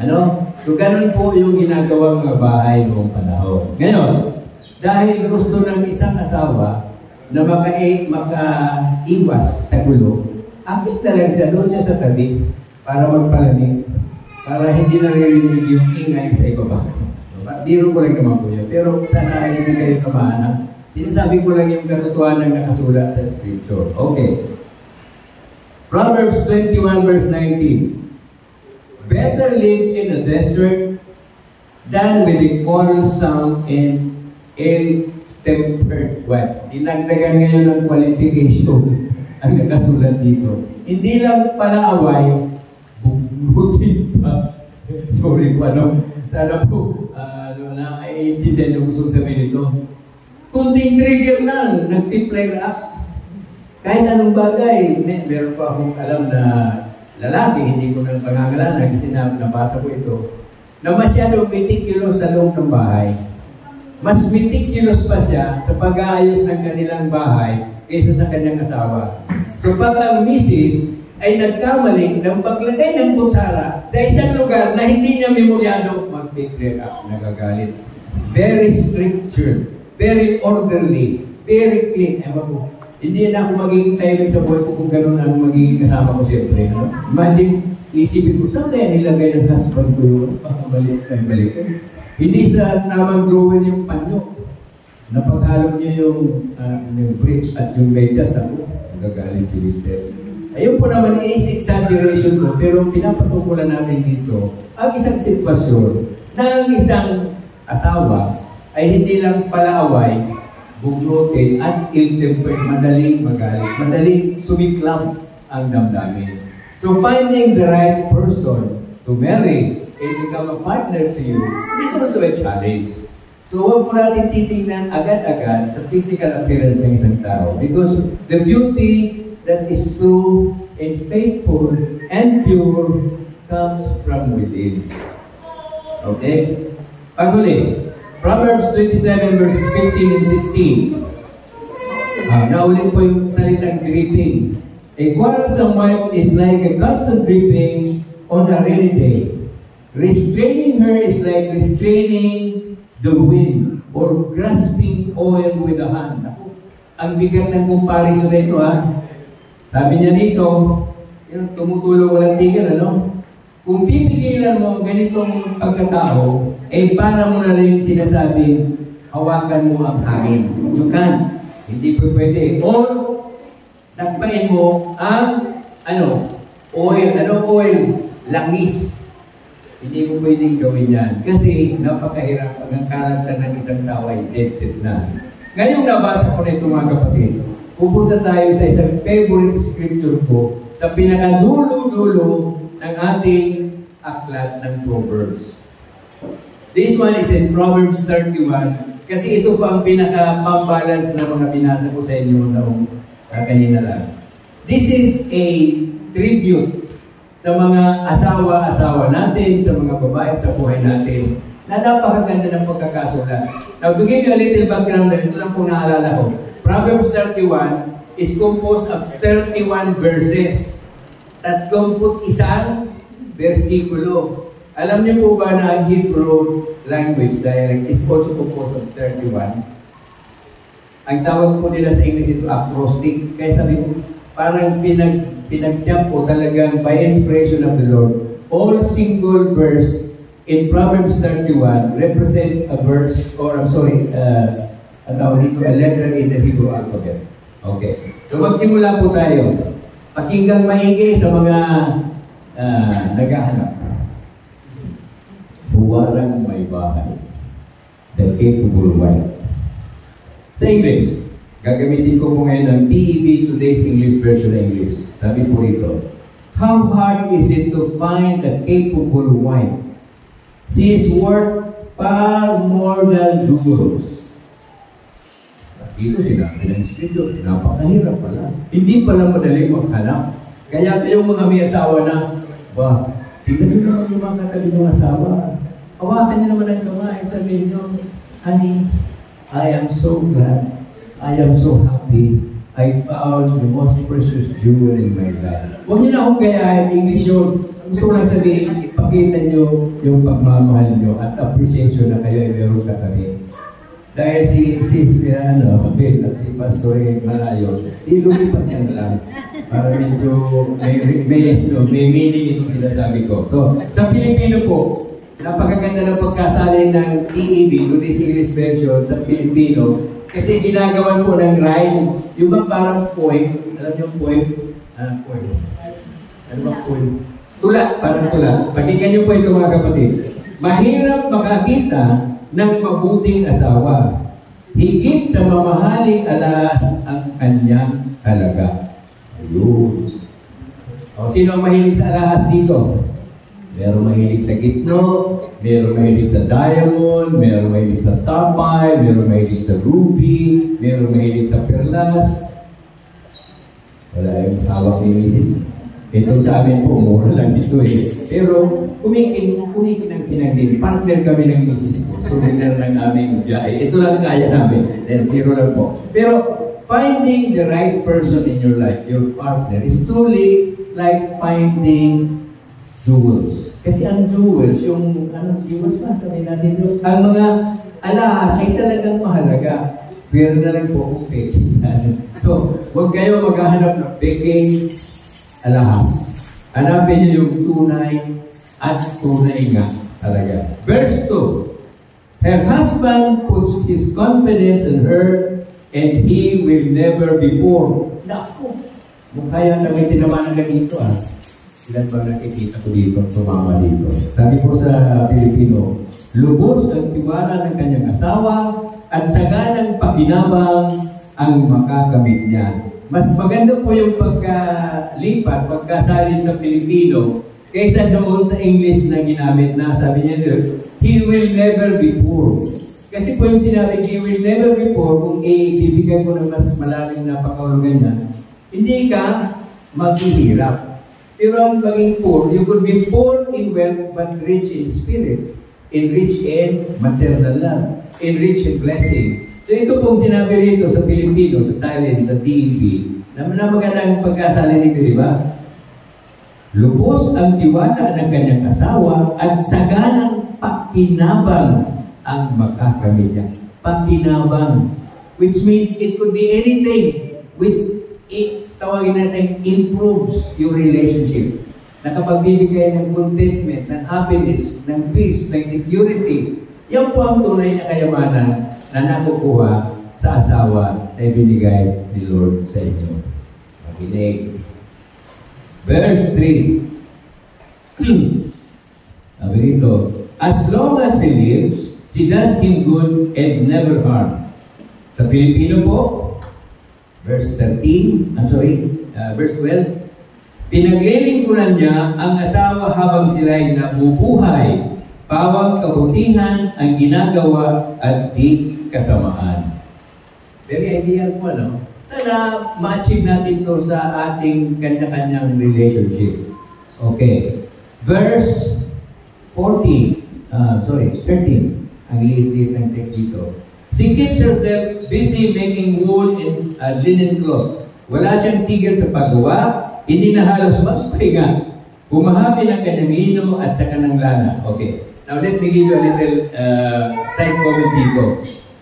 Ano? So, ganun po yung ginagawang mga bahay noong panahon. Ngayon, dahil gusto ng isang asawa na makaiwas sa gulo, akit na lang siya, doon siya sa tabi para magpalamig, para hindi naririnig yung ingay sa ibaba. Biro ko lang naman po yun. Pero sana hindi kayo kamahanan. Sinasabi ko lang yung katotohanan na nakasulat sa Scripture. Okay. Proverbs 21 verse 19. Better live in a desert than with a quarrelsome and ill-tempered wife. Dinagdagan ngayon ng qualification ang nakasulat dito. Hindi lang pala away, buti pa. Sorry po, sana po, naiintindihan yung gusto sabihin nito. Kunting trigger lang, nag-flare up. Kahit anong bagay, meron pa akong alam na lalaki, hindi ko nang pangangalanan kasi nabasa ko ito, na masyadong meticulous sa loob ng bahay. Mas meticulous pa siya sa pag-aayos ng kanilang bahay kaysa sa kanyang asawa. So pag ang misis ay nagkamali ng paglagay ng kutsara sa isang lugar na hindi niya memoryado, mag-flare up, nagagalit. Very structured, very orderly, very clean. Ewan ko, hindi na ako magiging tahimik sa buhay ko kung gano'n ang magiging kasama ko siyempre. No? Imagine, isipin ko, saan kaya nilagay ng husband ko yun? Balik. Hindi sa tamang drawing yung panyo. Napaghalo niya yung bridge at yung medyas na po. Nagagalit si Mister. Ayun po naman is exaggeration ko, pero pinapatukulan natin dito ang isang sitwasyon na ang isang asawa ay hindi lang palaaway, bugnutin at ill-tempered, madaling magalit, madaling sumiklam ang damdamin. So finding the right person to marry and become a partner to you is also a challenge. So huwag po natin titingnan agad-agad sa physical appearance ng isang tao because the beauty that is true and faithful and pure comes from within. Okay? Paguli, Proverbs 27 verses 15 and 16. Naulit po yung salitang dripping. A quarrelsome wife is like a constant dripping on a rainy day. Restraining her is like restraining the wind or grasping oil with the hand. Ang bigat ng comparison na ito, ha? Sabi niya dito, yung tumutulong walang tigil, ano? Kung pipigilan mo ganitong pagkatao, para mo na rin sinasabi, hawakan mo ang hangin. You can. Hindi po pwede. Or, takpain mo ang, oil. Ano oil? Langis. Hindi mo pwedeng gawin yan. Kasi napakahirap ang karakter ng isang tao ay dead set na. Ngayong nabasa ko nito mga kapatid, pupunta tayo sa isang favorite scripture ko sa pinakadulo-dulo ng ating aklat ng Proverbs. This one is in Proverbs 31 kasi ito pa ang pinaka-pambalance na mga binasa ko sa inyo noong kanina lang. This is a tribute sa mga asawa-asawa natin, sa mga babae sa buhay natin, na napakaganda ng pagkakasulat. Now, to give you a little background, ito lang po naalala ko. Proverbs 31 is composed of 31 verses. 31 versikulo. Alam niyo po ba na ang Hebrew language dialect is also composed of 31? Ang tawag po nila sa English ito acrostic. Kaya sabi ko, parang pinag-jump po talagang by inspiration of the Lord. All single verse in Proverbs 31 represents a verse, or a letter in the Hebrew alphabet. Okay. So magsimula po tayo. Pakinggang maigi sa mga naghahanap. Huwarang may bahay. The capable wife. Sa English, gagamitin ko po ngayon ang TEV, Today's English Version English. Sabi po rito, how hard is it to find a capable wife? She is worth far more than jewels. Dito sinabi ng studio, napakahirap pala. Hindi pala madaling maghanap. Kaya kayong mga may asawa na, tingnan nyo naman yung mga katabi ng asawa. Hawakan nyo naman ang kamay. Sabihin nyo, honey, I am so glad, I am so happy I found the most precious jewel in my life. Huwag niyo na akong gayahin, English yun. Gusto ko lang sabihin, ipakita niyo yung pagmamahal niyo at appreciation na kayo ay meron katabi. Dahil si Bill at si Pastor Malayo, ilulipat niya na lang. Para medyo may meaning itong sinasabi ko. So, sa Pilipino po, napakaganda ng pagkasalin ng TEV, Today's English Version sa Pilipino, kasi ginagawan po ng rhyme. Yung bang parang poem, alam niyo yung poem? Poem. Ano bang poem? Tula, parang tula. Pakinggan niyo po ito mga kapatid. Mahirap makakita ng mabuting asawa. Higit sa mamahaling alahas ang kanyang halaga. Ayun. O, sino ang mahilig sa alahas dito? Meron mahilig sa gitno, meron mahilig sa diamond, meron mahilig sa sapphire, meron mahilig sa ruby, meron mahilig sa perlas. Wala yung tawag ni Mrs. Ito sa amin po, mura lang dito eh. Pero kumikinang din. Partner kami ng Mrs. ko. So, dinner ng aming biyahe. Ito lang kaya namin. Then, biro lang po. Pero, finding the right person in your life, your partner, is truly like finding jewels. Kasi ang jewels, yung jewels ba? Sabi natin doon. Ang mga alahas ay talagang mahalaga. Pero na lang po kung peking. So, huwag kayo maghahanap ng peking alahas. Hanapin niyo yung tunay at tunay nga talaga. Verse 2. Her husband puts his confidence in her and he will never be poor. Naku! Mukha kami tinamaan na dito Ilan ba nakikita ko dito, tumama dito? Sabi po sa Pilipino, lubos ang tiwala ng kanyang asawa at saganang pakinabang ang makakamit niya. Mas maganda po yung pagkalipat, pagkasalin sa Pilipino, kaysa doon sa English na ginamit na, sabi niya doon, he will never be poor. Kasi po yung sinabi, he will never be poor, kung ibibigay ko ng mas malaking na pakahulugan niya, hindi ka maghihirap. Pero ang maging poor, you could be poor in wealth, but rich in spirit, rich in maternal love, rich in blessing. So ito pong sinabi rito sa Pilipino, sa silent, sa TV, na magandang pagkasalin nito, di ba? Lubos ang tiwala ng kanyang asawa at saganang pakinabang ang makakamit niya. Pakinabang. Which means it could be anything which tawagin natin improves your relationship. Nakapagbibigay ng contentment, ng happiness, ng peace, ng security. Yan po ang tunay na kayamanan na nakukuha sa asawa na ibinigay ni Lord sa inyo. Makinig. Verse 3. Sabi rito, as long as he lives, she does him good and never harm. Sa Pilipino po, verse 13, verse 12, pinaglilingkuran niya ang asawa habang sila'y nabubuhay, pawang kabutihan ang ginagawa at di kasamaan. Very ideal po, no? Sana ma-achieve natin ito sa ating kanya-kanyang relationship. Okay. Verse 13. Ang liit-liit ng text dito. She keeps herself busy making wool and linen cloth. Wala siyang tigil sa paggawa, hindi na halos magpahinga. Bumahabi ng kanyang lino at sa kanang lana. Okay. Now let me give you a little side comment dito.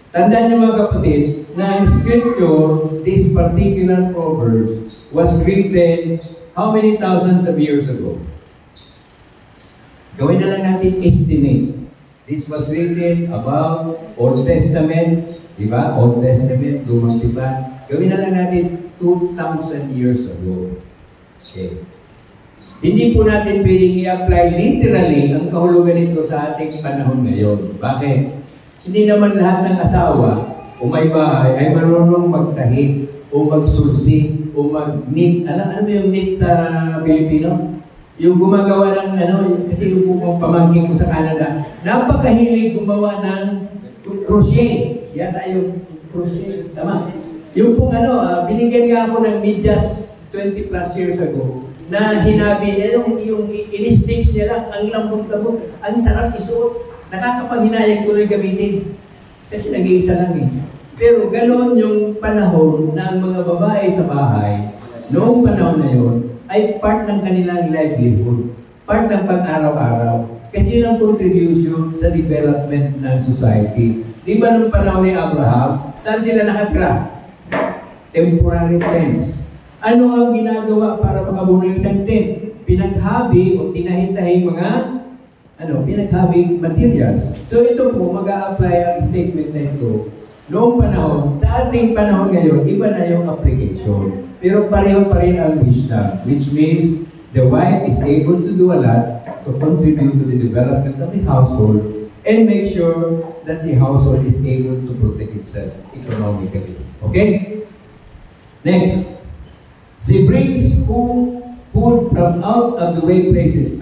Tandaan niyo mga kapatid, na in scripture, this particular Proverbs was written how many thousands of years ago? Gawin na lang natin estimate. This was written about Old Testament, di ba? Old Testament, Lumang Tipan. Gawin na lang natin 2,000 years ago. Okay. Hindi po natin pwedeng i-apply literally ang kahulugan nito sa ating panahon ngayon. Bakit? Hindi naman lahat ng asawa o may bahay ay marunong magtahi o magsulsi o mag-knit. Alam mo yung knit sa Pilipino? Yung gumagawa ng kasi yung pamangkin ko sa Canada, napakahilig gumawa ng crochet. Yata yung crochet. Tama? Yung pong binigyan nga ako ng medyas 20 plus years ago na hinabi niya, yung in-stitch niya lang, ang lambot-lambot, ang sarap isuot. Nakakapanghinayang tuloy gamitin. Kasi nag-iisa lang Pero ganoon yung panahon na ang mga babae sa bahay, noong panahon na yun, ay part ng kanilang livelihood, part ng pang-araw-araw. Kasi yun ang contribution sa development ng society. Di ba nung panahon ni Abraham, saan sila nakatira? Temporary tents. Ano ang ginagawa para makabuo ng isang tent? Pinaghabi o tinahi-tahi mga pinaghabing materials. So ito po, mag-a-apply ang statement na ito. Noong panahon, sa ating panahon ngayon, iba na yung application. Pero pareho pa rin ang wisdom, which means the wife is able to do a lot to contribute to the development of the household and make sure that the household is able to protect itself economically. Okay? Next, she brings home food from out of the way places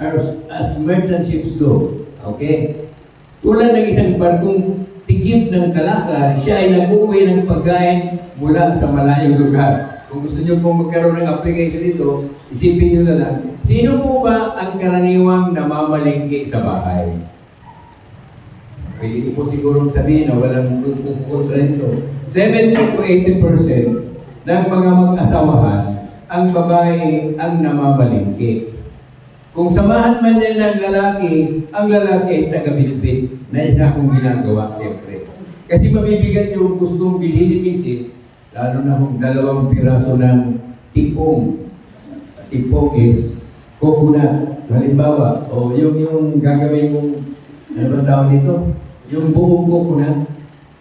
as merchant ships do. Okay? Tulad ng isang barkong tigip ng kalakal, siya ay nag-uwi ng pagkain mula sa malayong lugar. Kung gusto niyo pong magkaroon ng application dito, isipin niyo na lang, sino po ba ang karaniwang namamalingki sa bahay? Pwede ko po sigurong sabihin na walang kontra nito. 70 to 80% ng mga mag-asawahan, ang babae ang namamalingki. Kung samahan man niya ng lalaki, ang lalaki ay taga-bitbit na isa akong ginagawa, siyempre. Kasi mabibigat yung gustong bilhin ni Mrs. Lalo na kung 2 piraso ng tipong. Tipong is coconut. Halimbawa, o yung gagawin mong, ano ba tawag nito? Yung buong coconut,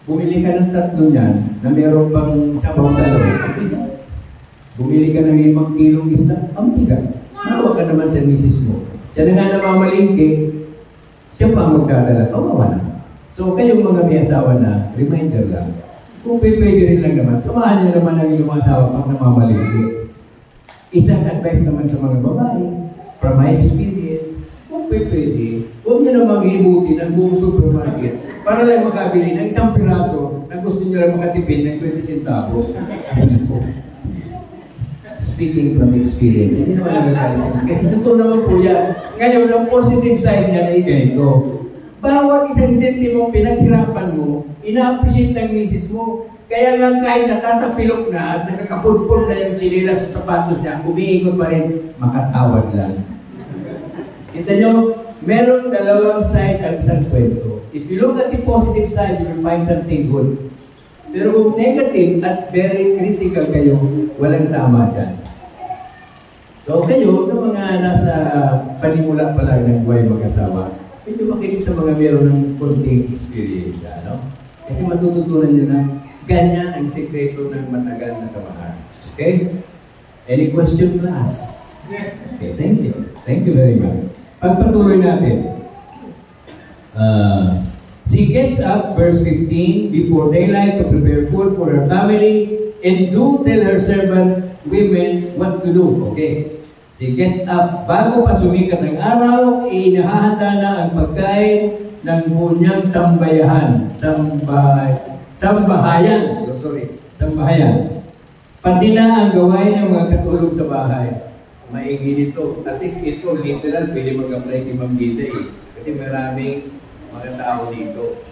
bumili ka ng 3 niyan na meron pang sabaw sa loob. Bumili ka ng 5 kilong isda, ang bigat. Nawa ka naman sa misis mo. Siya na nga namamalingki, siya pa ang magdadala. Kawawa na. So kayong mga may asawa na, reminder lang. Kung pwede rin lang naman, samahan niyo naman ang inyong asawa pang namamalingki. Isang advice naman sa mga babae, from my experience, kung pwede, huwag niyo namang hibutin ang buong supermarket para lang makabili ng 1 piraso na gusto niyo lang makatipid ng 20 centavos. Speaking from experience, hindi naman nagkakalis. Kasi totoo naman po yan. Ngayon, ang positive side niya ay ganito. Bawat isang sentimong pinaghirapan mo, ina-appreciate ng misis mo. Kaya nga kahit natatapilok na at nakakapulpul na yung chinilas sa sapatos niya, umiikot pa rin, makatawad lang. Kita nyo, meron 2 side ang isang kwento. If you look at the positive side, you will find something good. Pero kung negative at very critical kayo, walang tama dyan. So kayo, ng mga nasa panimula pa lang ng buhay mag-asawa, medyo makinig sa mga meron ng konting experience, no? Kasi matututunan nyo na ganyan ang sekreto ng matagal na samahan. Okay? Any question, class? Okay, thank you. Thank you very much. Pagpatuloy natin. She gets up, verse 15, before daylight to prepare food for her family and do tell her servant women what to do. Okay? She gets up, bago pa sumikat ng araw, inahahanda na ang pagkain ng bunyang sambahayan. Sambahayan. Pati na ang gawain ng mga katulong sa bahay. Maigi nito. At least ito, literal, pwede mag-apply kay Ma'am Gita eh. Kasi maraming mga tao dito.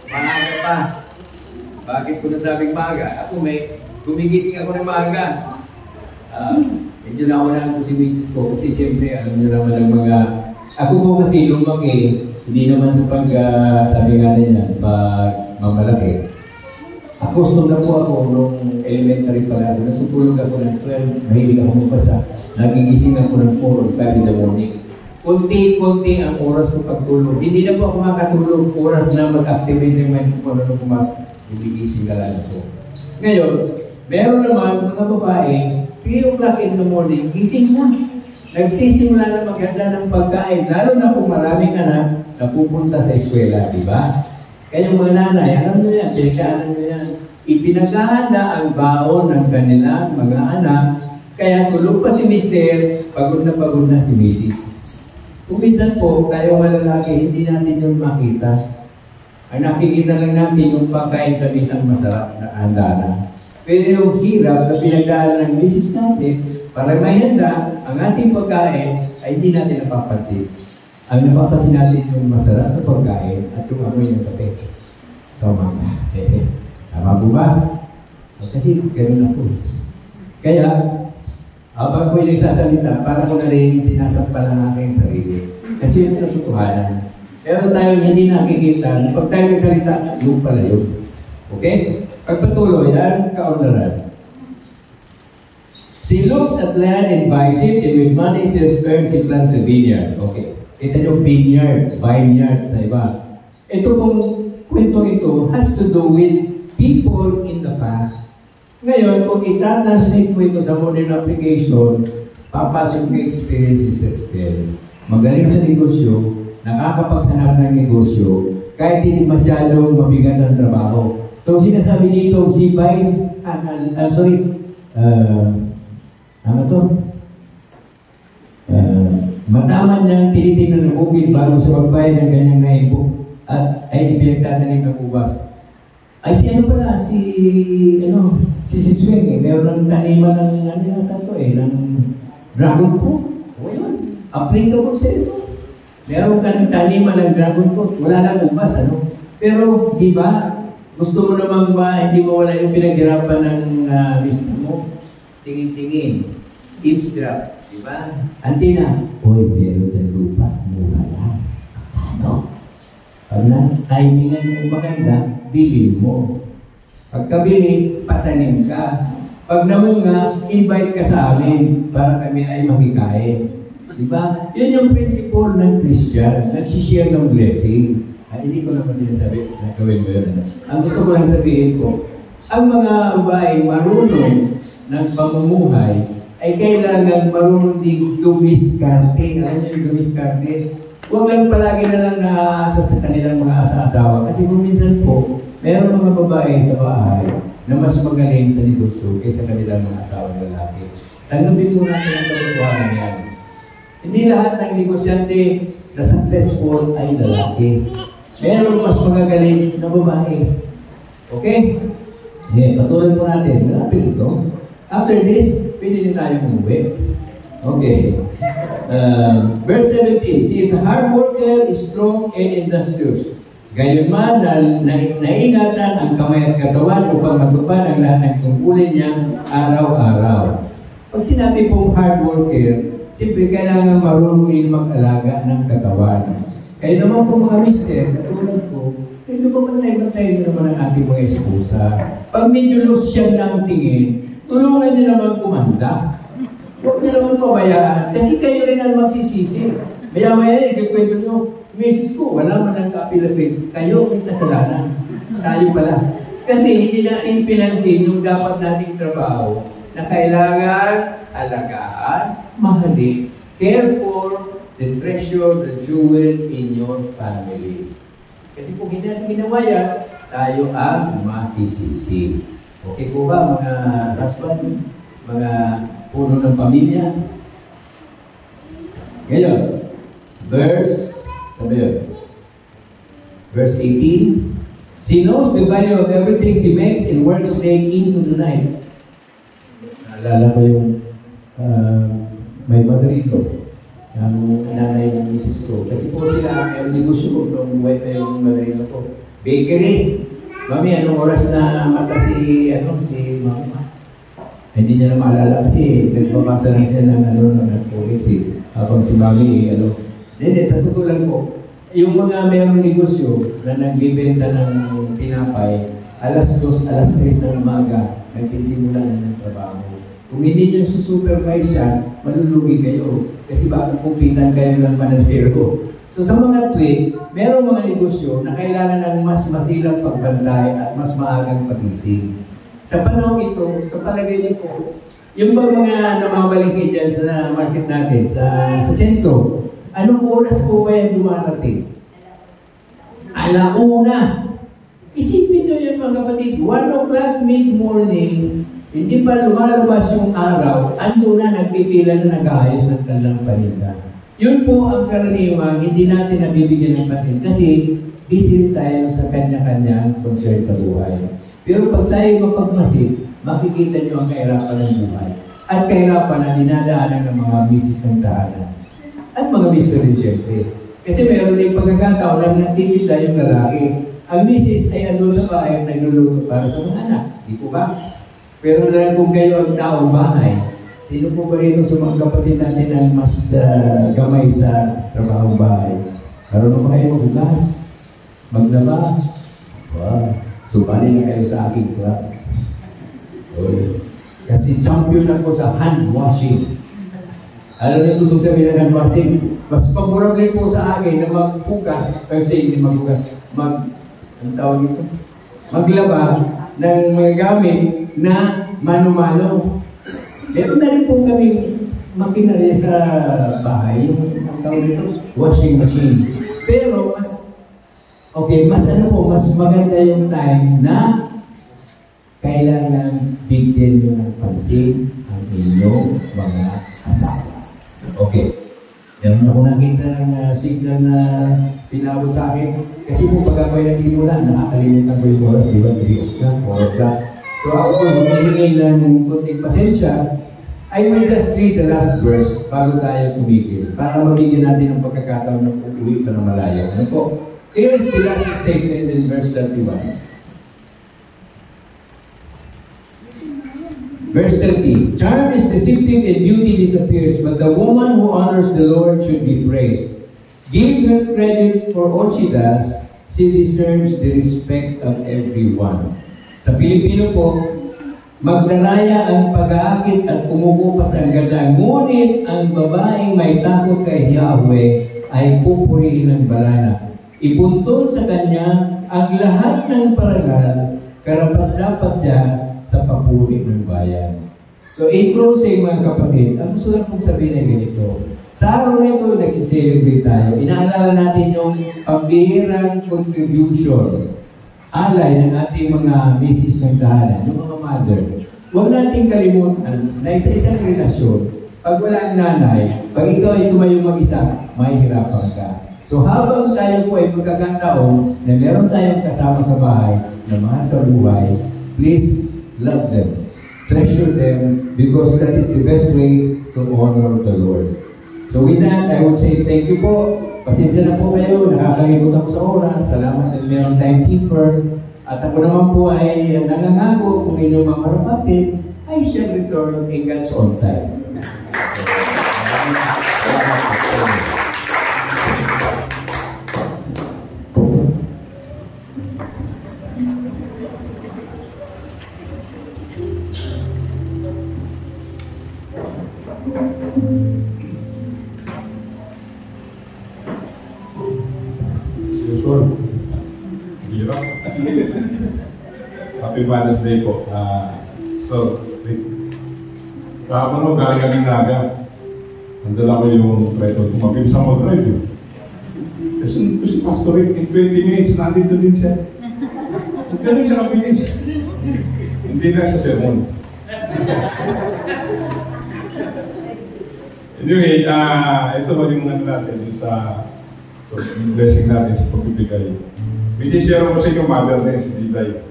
Maaga pa. Bakit ko nasabing maaga? Ako gumigising ako ng maaga. Medyo nauna ko si Mrs. ko kasi siyempre alam nyo naman ang mga... Ako po kasi lumaki, hindi naman sa sabi nga niya, pag mamalaki. Accustomed na po ako nung elementary pa lang. Natutulog ako ng 12, mahilig ako magpasa. Nagigising ako ng 4 or 5 in the morning. Kunti-kunti ang oras ko pagtulog. Hindi na po ako makatulog. Oras na mag-activate ng mind ko nung pumasok. Gigising na lang ako. Ngayon, meron naman mga babae, 3 o'clock in the morning, gising na. Nagsisimula na maghanda ng pagkain, lalo na kung maraming anak na pupunta sa eskwela, di ba? Kayong mga nanay, alam nyo yan, pinagdaanan nyo yan. Ipinaghahanda ang baon ng kanilang mga anak, kaya tulog pa si Mister, pagod na si Mrs. Kung minsan po, tayo mga lalaki, hindi natin yung makita. Ang nakikita lang natin yung pagkain sa isang masarap na handa na. Pero yung hirap na pinagdaanan ng misis natin, para may handa, ang ating pagkain ay hindi natin napapansin. Ang napapansin natin yung masarap na pagkain at yung amoy ng kape. So, mga Tama po ba? Kasi gano'n ako. Kaya, habang ko'y nagsasalita, para ko na rin sinasampal ang aking sarili. Kasi yun ang katotohanan. Pero tayo hindi nakikita, pag tayo nagsalita, yung pala yun. Okay? Pagpatuloy, yan kaunlaran. She looks at land and buys it, and with money she earns, she plants a vineyard. Okay. Ito yung vineyard sa iba. Ito pong kwento ito has to do with people in the past. Ngayon, kung itatranslate mo ito sa modern application, papasok yung experience sa Esther. Magaling sa negosyo, nakakapaghanap ng negosyo, kahit hindi masyadong mabigat ang trabaho. Itong sinasabi dito, si Vice, mataman niyang tinitingnan ng bukid bago sa pagbayad ng kanyang naipo at ay pinagtatanim ng ubas. Ay si Sisweng meron ng taniman ng ng dragon fruit. O yun, applicable sa ito. Meron ka ng taniman ng dragon fruit, wala lang ubas, Pero, di ba, gusto mo naman ba hindi mawala yung pinaghirapan ng mister mo? Tingin-tingin, eavesdrop, di ba? Antina, hoy, meron dyan lupa, mura lang. Pag na-timingan mo maganda, bilhin mo. Pagkabili, patanim ka. Pag namunga, invite ka sa amin para kami ay makikain. Diba? Yun yung principle ng Christian. Nagsishare ng blessing. Hindi ko naman sinasabi na gawin mo yun. Ang gusto ko lang sabihin ko, ang mga babae marunong ng pamumuhay ay kailangan marunong din dumiskarte. Alam niyo yung dumiskarte? Huwag lang palagi na lang naaasa sa kanilang mga asa-asawa. Kasi kung minsan po, meron mga babae sa bahay na mas magaling sa negosyo kaysa kanilang mga asawang lalaki. Tanggapin mo natin ang katotohanan yan. Hindi lahat ng negosyante na successful ay lalaki. Meron mas magagaling na babae. Okay? Patuloy po natin. Malapit ito. After this, pwede din tayong umuwi. Okay. Verse 17, she is a hard worker, strong, and industrious. Gayunman, naingatan ang kamay at katawan upang matupad ang lahat ng tungkulin niya araw-araw. Pag sinabi pong hard worker, siyempre kailangan marunong din mag-alaga ng katawan. Kaya naman po mga mister, katulad ko, ito ba bantay-bantay nyo naman ang ating mga esposa? Pag medyo loose ng tingin, tulungan nyo naman kumanda. Huwag nyo naman pabayaan. Kasi kayo rin ang magsisisi. Maya-maya, ikikwento nyo, misis ko, wala man ang kapilapit. Kayo may kasalanan. Tayo pala. Kasi hindi natin pinansin yung dapat nating trabaho na kailangan alagaan, mahalin, care for the treasure, the jewel in your family. Kasi kung hindi natin ginawa yan, tayo ang masisisi. Okay po ba mga husbands, mga puno ng pamilya? Ngayon, verse 18, she knows the value of everything she makes and works day into the night. Naalala ko yung may madrito, ang nanay ng misis ko. Kasi po sila, yung negosyo ko, nung wife yung madrito ko. Bakery. Mami, anong oras na mata si mama? Hindi niya na maalala kasi nagpapasa lang siya ng Netflix habang si Mami, Then, sa totoo lang po, yung mga mayroong negosyo na nagbibenta ng tinapay, alas 2, alas 3 ng umaga, nagsisimula na ng trabaho. Kung hindi niyo susupervise siya, malulugi kayo. Kasi baka kumpitan kayo ng panadero. So sa mga tweet, mayroong mga negosyo na kailangan ng mas masilang pagbantay at mas maagang pagising. Sa panahon ito, sa palagay niyo po, yung mga namamalingkay dyan sa market natin, sa sentro, anong oras po ba yan dumarating? Alauna. Isipin nyo yun mga kapatid, 1 o'clock mid-morning, hindi pa lumalabas yung araw, ando na nagpipila na nag-aayos ng kanilang paninda. Yun po ang karaniwang hindi natin nabibigyan ng pansin kasi busy tayo sa kanya-kanyang concern sa buhay. Pero pag tayo mapagmasid, makikita nyo ang kahirapan ng buhay at kahirapan na dinadaanan ng mga misis ng tahanan. At mga mister rin siyempre. Kasi meron din pagkakataon na nagtitinda yung lalaki. ang misis ay andun sa bahay at nagluluto para sa mga anak. Di po ba? Pero na kung kayo ang taong bahay, sino po ba rito sa mga kapatid natin ang mas gamay sa trabahong bahay? Marunong ba kayo maghugas? Maglaba? Wow. Sumali na kayo sa aking club. Kasi champion ako sa hand washing. Alam niyo gusto sabihin ng hand washing? Mas pagmurable po sa akin na maghugas, kasi hindi maghugas, ang tawag ito? Maglaba ng mga gamit na mano-mano. Meron na rin po kaming makinarya sa bahay, yung ang tawag ito, washing machine. Pero mas maganda yung time na kailangan bigyan nyo ng pansin ang inyong mga asawa. Okay. Meron ako nakita ng signal na pinabot sa akin. Kasi kung pag ako'y nagsimula, nakakalimutan ko yung oras, di ba? 3 o'clock, 4 o'clock. So ako po, humihingi ng kunting pasensya. I will just read the last verse bago tayo tumigil para mabigyan natin ng pagkakataon na uuwi pa ng malayo. Ano po? Here is the last statement in verse 31. Verse 30. Charm is deceptive and beauty disappears, but the woman who honors the Lord should be praised. Give her credit for all she does. She deserves the respect of everyone. Sa Pilipino po, magdaraya ang pag-aakit at kumukupas ang ganda. Ngunit ang babaeng may takot kay Yahweh ay pupurihin ng barana. Ibuntun sa kanya ang lahat ng parangal, karapat-dapat siya sa papuri ng bayan. So in closing mga kapatid, ang gusto lang pong sabihin ay ganito. Sa araw na ito, nagsiselebrate tayo. Inaalala natin yung pambihirang contribution, alay ng ating mga misis ng tahanan, yung mga mother. Huwag natin kalimutan na isa-isang relasyon. Pag wala ang nanay, pag ikaw ay tumayong mag-isa, mahihirapan ka. So habang tayo po ay magkakataon na meron tayong kasama sa bahay na mahal sa buhay, please love them. Treasure them because that is the best way to honor the Lord. So with that, I would say thank you po. Pasensya na po kayo. Nakakalimutan ko sa oras. Salamat at mayroong timekeeper. At ako naman po ay nangangako kung inyong mga marapatid, I shall return in God's own time. Happy Father's Day po. Kahapon mo, galing kaming Naga. Nandala ko yung treto. Mabilis ako mag-drive. Kasi si Pastor Rick, in 20 minutes, nandito din siya. Ganun siya kabilis. Hindi na sa sermon. Anyway, ito ba yung ano natin sa blessing natin sa pagbibigay. May-share ko sa inyong mother na si Diday.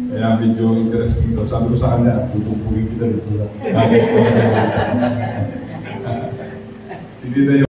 Kaya medyo interesting to. Sabi ko sa kanya, tutupugin kita dito sa si Diday.